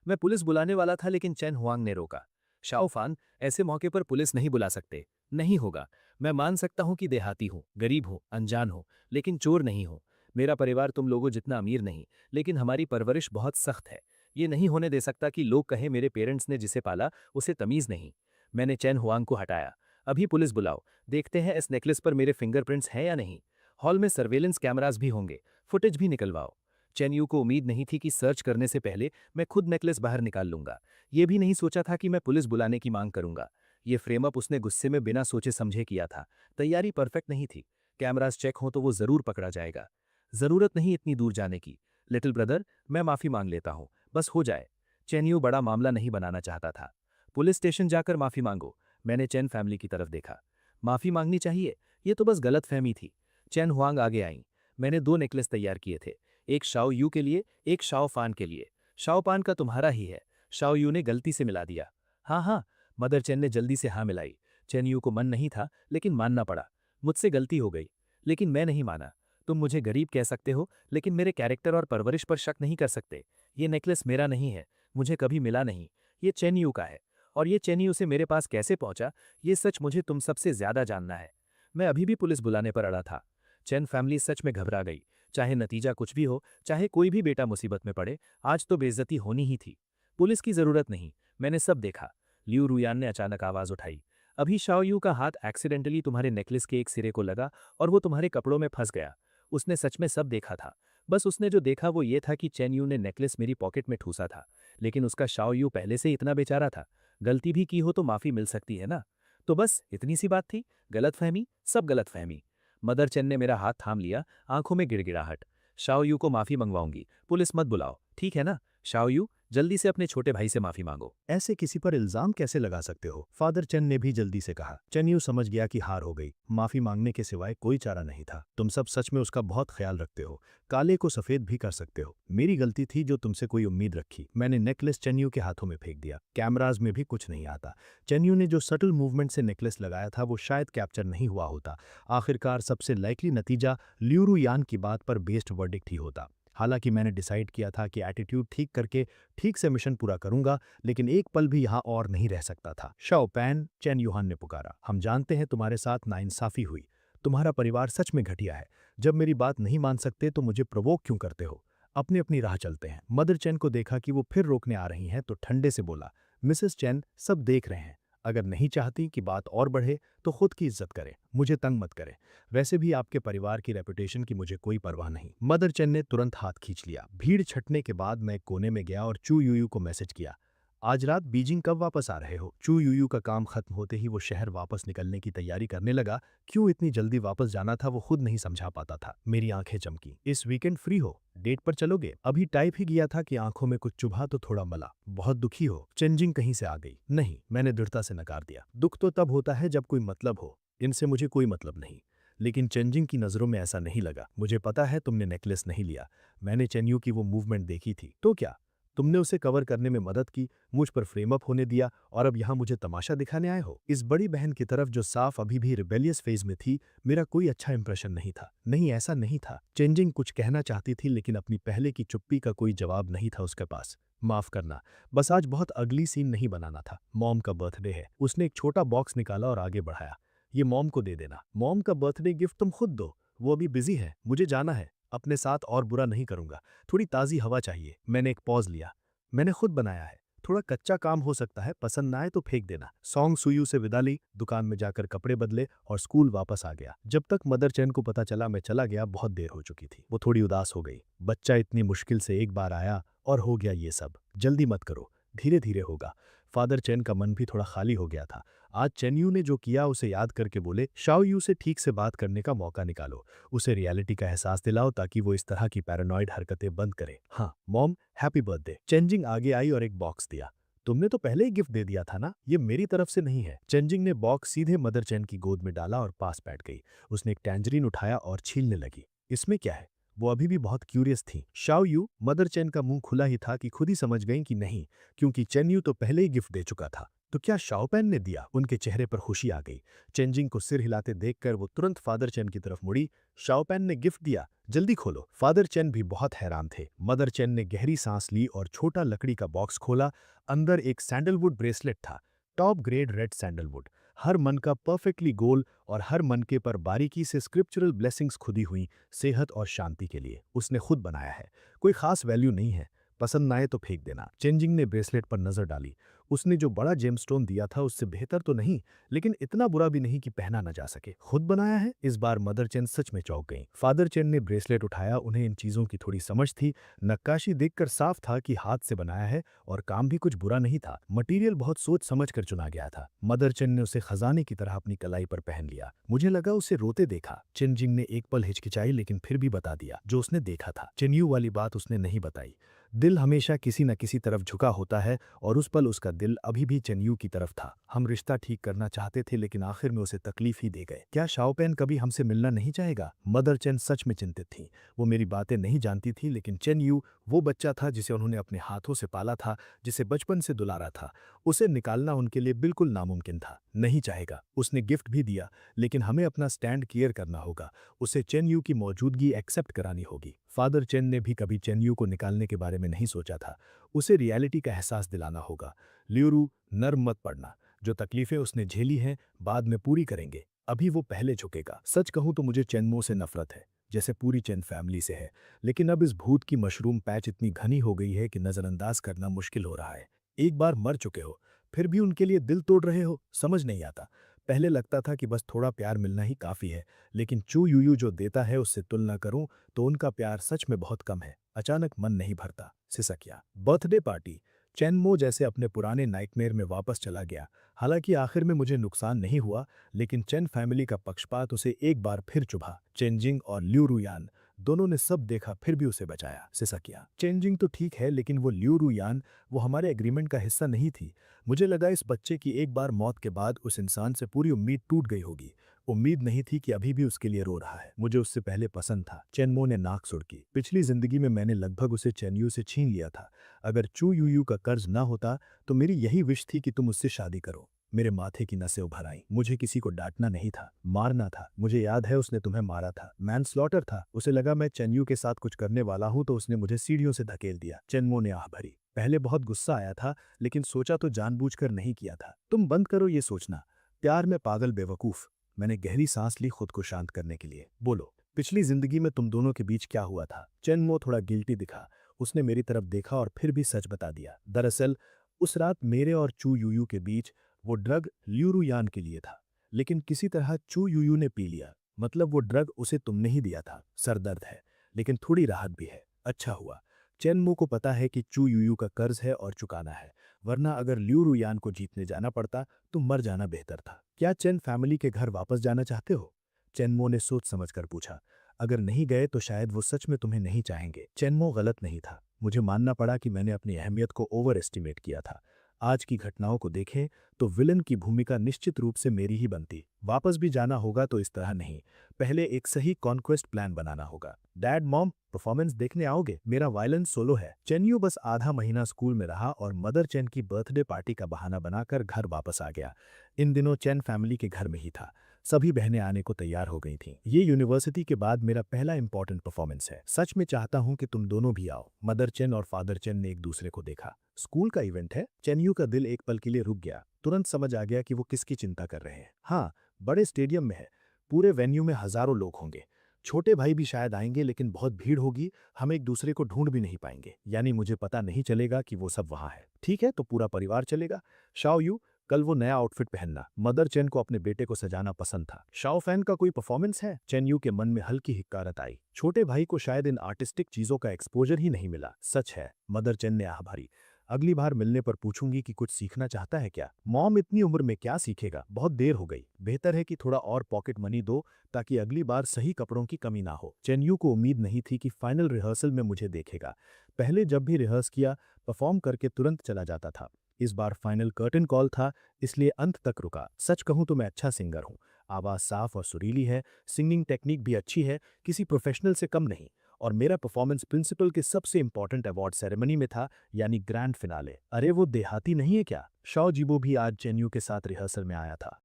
मैं पुलिस बुलाने वाला था, लेकिन चैन हुआंग ने रोका। शाओफान, ऐसे मौके पर पुलिस नहीं बुला सकते। नहीं होगा। मैं मान सकता हूं कि देहाती हूं, गरीब हूं, अनजान हूं, लेकिन चोर नहीं हूं। मेरा परिवार तुम लोगों जितना अमीर नहीं, लेकिन हमारी परवरिश बहुत सख्त है। ये नहीं होने दे सकता कि लोग कहें मेरे पेरेंट्स ने जिसे पाला उसे तमीज नहीं। मैंने चैन हुआंग को हटाया। अभी पुलिस बुलाओ, देखते हैं इस नेकलेस पर मेरे फिंगरप्रिंट्स हैं या नहीं। हॉल में सर्वेलेंस कैमरास भी होंगे, फुटेज भी निकलवाओ। चेन्यू को उम्मीद नहीं थी कि सर्च करने से पहले मैं खुद नेकलेस बाहर निकाल लूंगा। ये भी नहीं सोचा था कि मैं पुलिस बुलाने की मांग करूंगा। ये फ्रेम अप उसने गुस्से में बिना सोचे समझे किया था। तैयारी परफेक्ट नहीं थी। कैमरास चेक हो तो वो जरूर पकड़ा जाएगा। जरूरत नहीं इतनी दूर जाने की। लिटिल ब्रदर, मैं माफी मांग लेता हूं, बस हो जाए। चेन्यू बड़ा मामला नहीं बनाना चाहता था। पुलिस स्टेशन जाकर माफी मांगो। मैंने चैन फैमिली की तरफ देखा। माफी मांगनी चाहिए? ये तो बस गलतफहमी थी। चैन हुआंग आगे आईं। मैंने 2 नेकलेस तैयार किए थे, एक शाओ यू के लिए, एक शाओ फान के लिए। शाओ पान का तुम्हारा ही है, शाओ यू ने गलती से मिला दिया। हाँ हाँ, मदर चैन ने जल्दी से हाँ मिलाई। चैन यू को मन नहीं था, लेकिन मानना पड़ा। मुझसे गलती हो गई, लेकिन मैं नहीं माना। तुम मुझे गरीब कह सकते हो, लेकिन मेरे कैरेक्टर और परवरिश पर शक नहीं कर सकते। ये नेकलेस मेरा नहीं है, मुझे कभी मिला नहीं। ये चैन यू का है, और ये चैन यू से मेरे पास कैसे पहुंचा, ये सच मुझे तुम सबसे ज्यादा जानना है। मैं अभी भी पुलिस बुलाने पर अड़ा था। चैन फैमिली सच में घबरा गई। चाहे नतीजा कुछ भी हो, चाहे कोई भी बेटा मुसीबत में पड़े, आज तो बेइज्जती होनी ही थी। पुलिस की जरूरत नहीं, मैंने सब देखा। लियू रुयान ने अचानक आवाज उठाई। अभी शाओयू का हाथ एक्सीडेंटली तुम्हारे नेकलेस के एक सिरे को लगा और वो तुम्हारे कपड़ों में फंस गया। उसने सच में सब देखा था। बस उसने जो देखा वो ये था कि चैन यू ने नेकलेस मेरी पॉकेट में ठूसा था, लेकिन उसका शाओयू पहले से इतना बेचारा था। गलती भी की हो तो माफी मिल सकती है ना। तो बस इतनी सी बात थी। गलतफहमी, सब गलतफहमी। मदर चैन ने मेरा हाथ थाम लिया, आंखों में गिड़गिड़ाहट। शाओयू को माफी मंगवाऊंगी, पुलिस मत बुलाओ, ठीक है ना। शाओयू, जल्दी से अपने छोटे भाई से माफी मांगो। ऐसे किसी पर इल्जाम कैसे लगा सकते हो? फादर चेन ने भी जल्दी से कहा। चेन यू समझ गया कि हार हो गई। माफी मांगने के सिवाय कोई चारा नहीं था। तुम सब सच में उसका बहुत ख्याल रखते हो, काले को सफेद भी कर सकते हो। मेरी गलती थी जो तुमसे कोई उम्मीद रखी। मैंने नेकलेस चेन यू के हाथों में फेंक दिया। कैमराज में भी कुछ नहीं आता। चेन यू ने जो सटल मूवमेंट से नेकलेस लगाया था वो शायद कैप्चर नहीं हुआ होता। आखिरकार सबसे लाइकली नतीजा ल्यूरू यान की बात पर बेस्ड वर्डिक्ट ही होता। हालांकि मैंने डिसाइड किया था कि एटीट्यूड ठीक करके ठीक से मिशन पूरा करूंगा, लेकिन एक पल भी यहाँ और नहीं रह सकता था। शाओ पैन, चैन यूहान ने पुकारा। हम जानते हैं तुम्हारे साथ नाइंसाफी हुई। तुम्हारा परिवार सच में घटिया है। जब मेरी बात नहीं मान सकते तो मुझे प्रोवोक क्यों करते हो? अपनी अपनी राह चलते हैं। मदर चैन को देखा कि वो फिर रोकने आ रही हैं तो ठंडे से बोला, मिसेस चैन, सब देख रहे हैं। अगर नहीं चाहती कि बात और बढ़े तो खुद की इज्जत करें, मुझे तंग मत करें। वैसे भी आपके परिवार की रेपुटेशन की मुझे कोई परवाह नहीं। मदर चेन ने तुरंत हाथ खींच लिया। भीड़ छटने के बाद मैं एक कोने में गया और चू यूयू को मैसेज किया, आज रात बीजिंग कब वापस आ रहे हो? चू यूयू का काम खत्म होते ही वो शहर वापस निकलने की तैयारी करने लगा। क्यों इतनी जल्दी वापस जाना था वो खुद नहीं समझा पाता था। मेरी आंखें चमकी। इस वीकेंड फ्री हो? डेट पर चलोगे? अभी टाइप ही किया था कि आंखों में कुछ चुभा तो थोड़ा मला। बहुत दुखी हो? चेंजिंग कहीं से आ गई? नहीं, मैंने दृढ़ता से नकार दिया। दुख तो तब होता है जब कोई मतलब हो। इनसे मुझे कोई मतलब नहीं। लेकिन चेंजिंग की नजरों में ऐसा नहीं लगा। मुझे पता है तुमने नेकलेस नहीं लिया। मैंने चेन्यू की वो मूवमेंट देखी थी। तो क्या तुमने उसे कवर करने में मदद की, मुझ पर फ्रेम अप होने दिया और अब यहाँ मुझे तमाशा दिखाने आए हो? इस बड़ी बहन की तरफ जो साफ अभी भी रिबेलियस फेज में थी, मेरा कोई अच्छा इंप्रेशन नहीं था। नहीं, ऐसा नहीं था। चेंजिंग कुछ कहना चाहती थी लेकिन अपनी पहले की चुप्पी का कोई जवाब नहीं था उसके पास। माफ करना, बस आज बहुत अगली सीन नहीं बनाना था। मॉम का बर्थडे है। उसने एक छोटा बॉक्स निकाला और आगे बढ़ाया। ये मॉम को दे देना। मॉम का बर्थडे गिफ्ट तुम खुद दो, वो अभी बिजी है, मुझे जाना है। अपने साथ और बुरा नहीं करूंगा, थोड़ी ताज़ी हवा चाहिए। मैंने एक पॉज लिया। मैंने खुद बनाया है, थोड़ा कच्चा काम हो सकता है, पसंद ना आए तो फेंक देना। सॉन्ग सुयू से विदा ली, दुकान में जाकर कपड़े बदले और स्कूल वापस आ गया। जब तक मदर चैन को पता चला मैं चला गया बहुत देर हो चुकी थी। वो थोड़ी उदास हो गई। बच्चा इतनी मुश्किल से एक बार आया और हो गया ये सब। जल्दी मत करो, धीरे धीरे होगा। फादर चैन का मन भी थोड़ा खाली हो गया था। आज चेन्यू ने जो किया उसे याद करके बोले, शाओ यू से ठीक से बात करने का मौका निकालो, उसे रियलिटी का एहसास दिलाओ ताकि वो इस तरह की पैरानॉइड हरकतें बंद करे। हाँ मॉम, हैप्पी बर्थडे। चेंजिंग आगे आई और एक बॉक्स दिया। तुमने तो पहले ही गिफ्ट दे दिया था ना, ये मेरी तरफ से नहीं है। चेंजिंग ने बॉक्स सीधे मदर चैन की गोद में डाला और पास बैठ गई। उसने एक टैंजरीन उठाया और छीलने लगी। इसमें क्या है? वो अभी भी बहुत क्यूरियस थी। शाओ यू, मदर चैन का मुंह खुला ही था कि खुद ही समझ गई कि नहीं, क्योंकि चेन्यू तो पहले ही गिफ्ट दे चुका था। तो क्या शाओपैन ने दिया? उनके चेहरे पर खुशी आ गई। चेंजिंग को सिर हिलाते देखकर वो तुरंत फादर चैन की तरफ मुड़ी। शाओपैन ने गिफ्ट दिया, जल्दी खोलो। फादर चैन भी बहुत हैरान थे। मदर चैन ने गहरी सांस ली और छोटा लकड़ी का बॉक्स खोला। अंदर एक सैंडलवुड ब्रेसलेट था, टॉप ग्रेड रेड सैंडलवुड। हर मन का परफेक्टली गोल और हर मनके पर बारीकी से स्क्रिप्चरल ब्लेसिंग्स खुदी हुई, सेहत और शांति के लिए। उसने खुद बनाया है, कोई खास वैल्यू नहीं है, पसंद ना आए तो फेंक देना। चेंजिंग ने ब्रेसलेट पर नजर डाली। उसने जो बड़ा जेमस्टोन दिया था उससे बेहतर तो नहीं, लेकिन इतना बुरा भी नहीं कि पहना न जा सके। खुद बनाया है? इस बार मदर चेन सच में चौंक गईं। फादर चेन ने ब्रेसलेट उठाया। उन्हें इन चीजों की थोड़ी समझ थी। नक्काशी देखकर साफ था कि हाथ से बनाया है और काम भी कुछ बुरा नहीं था। मटेरियल बहुत सोच समझ कर चुना गया था। मदर चेन ने उसे खजाने की तरह अपनी कलाई पर पहन लिया। मुझे लगा उसे रोते देखा। चेंजिंग ने एक पल हिचकिचाई लेकिन फिर भी बता दिया जो उसने देखा था। चेन्यू वाली बात उसने नहीं बताई। दिल हमेशा किसी न किसी तरफ झुका होता है और उस पल उसका दिल अभी भी चेन्यू की तरफ था। हम रिश्ता ठीक करना चाहते थे लेकिन आखिर में उसे तकलीफ ही दे गए। क्या शाओपेन कभी हमसे मिलना नहीं चाहेगा? मदर चेन सच में चिंतित थी। वो मेरी बातें नहीं जानती थी लेकिन चेन्यू वो बच्चा था जिसे उन्होंने अपने हाथों से पाला था, जिसे बचपन से दुलारा था। उसे निकालना उनके लिए बिल्कुल नामुमकिन था। नहीं चाहेगा। उसने गिफ्ट भी दिया लेकिन हमें अपना स्टैंड क्लियर करना होगा। उसे चेन्यू की मौजूदगी एक्सेप्ट करानी होगी। फादर चेन ने भी कभी चेन्यू को निकालने के बारे में नहीं सोचा था। उसे रियलिटी का एहसास दिलाना होगा। ल्यूरू, नर्म मत पड़ना। जो तकलीफें उसने झेली हैं बाद में पूरी करेंगे। अभी वो पहले झुकेगा। सच कहूं तो मुझे चेनमो से नफरत है, जैसे पूरी चेन फैमिली से है। लेकिन अब इस भूत की मशरूम पैच इतनी घनी हो गई है कि नजरअंदाज करना मुश्किल हो रहा है। एक बार मर चुके हो, फिर भी उनके लिए दिल तोड़ रहे हो, समझ नहीं आता। पहले लगता था कि बस थोड़ा प्यार मिलना ही काफी है, लेकिन चू यूयू जो देता है उससे तुलना करूं तो उनका प्यार सच में बहुत कम है। अचानक मन नहीं भरता। सिसकिया। Birthday party. चेनमो जैसे अपने पुराने नाइटमेयर में वापस चला गया। हालांकि आखिर में मुझे नुकसान नहीं हुआ, लेकिन चेन फैमिली का पक्षपात उसे एक बार फिर चुभा। चेंजिंग और ल्यू रुयान दोनों ने सब देखा फिर भी उसे बचाया। सिसकिया। चेंजिंग तो ठीक है लेकिन वो ल्यू रुयान, वो हमारे एग्रीमेंट का हिस्सा नहीं थी। मुझे लगा इस बच्चे की एक बार मौत के बाद उस इंसान से पूरी उम्मीद टूट गई होगी। उम्मीद नहीं थी कि अभी भी उसके लिए रो रहा है। मुझे उससे पहले पसंद था। चेनमो ने नाक सुड़की। पिछली जिंदगी में मैंने लगभग उसे चेन्यू से छीन लिया था। अगर चू यूयू का कर्ज ना होता तो मेरी यही विश थी कि तुम उससे शादी करो। मेरे माथे की नसें उभर आईं। मुझे किसी को डांटना नहीं था, मारना था। मुझे याद है उसने तुम्हें मारा था। मैनस्लॉटर था। उसे लगा मैं चेन्यू के साथ कुछ करने वाला हूं तो उसने मुझे सीढ़ियों से धकेल दिया। चेनमो ने आह भरी। पहले बहुत गुस्सा आया था लेकिन सोचा तो जानबूझकर नहीं किया था। तुम बंद करो ये सोचना। प्यार में पागल बेवकूफ। मैंने गहरी सांस ली खुद को शांत करने के लिए। बोलो, पिछली जिंदगी में तुम दोनों के बीच क्या हुआ था? चेनमो थोड़ा गिल्टी दिखा। उसने मेरी तरफ देखा और फिर भी सच बता दिया। दरअसल उस रात मेरे और चू यूयू के बीच वो ड्रग ल्यूरुयान के लिए था, लेकिन किसी तरह चू यूयू ने पी लिया। मतलब वो ड्रग उसे तुमने ही दिया था। सरदर्द है लेकिन थोड़ी राहत भी है। अच्छा हुआ। चेनमो को पता है कि चू यूयू का कर्ज है और चुकाना है, वरना अगर ल्यूरुयान को जीतने जाना पड़ता तो मर जाना बेहतर था। क्या चेन फैमिली के घर वापस जाना चाहते हो? चेनमो ने सोच समझकर पूछा। अगर नहीं गए तो शायद वो सच में तुम्हें नहीं चाहेंगे। चेनमो गलत नहीं था। मुझे मानना पड़ा कि मैंने अपनी अहमियत को ओवर एस्टिमेट किया था। आज की घटनाओं को देखें तो विलन की भूमिका निश्चित रूप से मेरी ही बनती। वापस भी जाना होगा तो इस तरह नहीं। पहले एक सही कॉन्क्वेस्ट प्लान बनाना होगा। डैड मॉम, परफॉर्मेंस देखने आओगे? मेरा वायलिन सोलो है। चेन्यू बस आधा महीना स्कूल में रहा और मदर चेन की बर्थडे पार्टी का बहाना बनाकर घर वापस आ गया। इन दिनों चेन फैमिली के घर में ही था। सभी बहनें आने को तैयार हो गई थीं। ये यूनिवर्सिटी के बाद मेरा पहला इंपॉर्टेंट परफॉर्मेंस है। सच में चाहता हूं कि तुम दोनों भी आओ। मदर चेन और फादर चेन ने एक दूसरे को देखा। स्कूल का इवेंट है? चेन्यू का दिल एक पल के लिए रुक गया। तुरंत समझ आ गया कि वो किसकी चिंता कर रहे हैं। हाँ, बड़े स्टेडियम में है। पूरे वेन्यू में हजारों लोग होंगे। छोटे भाई भी शायद आएंगे लेकिन बहुत भीड़ होगी। हम एक दूसरे को ढूंढ भी नहीं पाएंगे, यानी मुझे पता नहीं चलेगा कि वो सब वहां है। ठीक है, तो पूरा परिवार चलेगा। शाओ यू, कल वो नया आउटफिट पहनना। मदर चेन को अपने बेटे को सजाना पसंद था। शाओ फैन का कोई परफॉर्मेंस है? चेन यू के मन में हल्की हिक्कारत आई। छोटे भाई को शायद इन आर्टिस्टिक चीजों का एक्सपोजर ही नहीं मिला। सच है। मदर चेन ने आह भरी। अगली बार मिलने पर पूछूंगी कि कुछ सीखना चाहता है क्या। मॉम, इतनी उम्र में क्या सीखेगा, बहुत देर हो गई। बेहतर है कि थोड़ा और पॉकेट मनी दो ताकि अगली बार सही कपड़ों की कमी ना हो। चेन्यू को उम्मीद नहीं थी कि फाइनल रिहर्सल में मुझे देखेगा। पहले जब भी रिहर्स किया परफॉर्म करके तुरंत चला जाता था। इस बार फाइनल कर्टन कॉल था, इसलिए अंत तक रुका। सच कहूं तो मैं अच्छा सिंगर हूं। आवाज साफ और सुरीली है, सिंगिंग टेक्निक भी अच्छी है, किसी प्रोफेशनल से कम नहीं। और मेरा परफॉर्मेंस प्रिंसिपल के सबसे इंपॉर्टेंट अवार्ड सेरेमनी में था, यानी ग्रैंड फिनाले। अरे वो देहाती नहीं है क्या? शाओ जीबो भी आज चेन्यू के साथ रिहर्सल में आया था।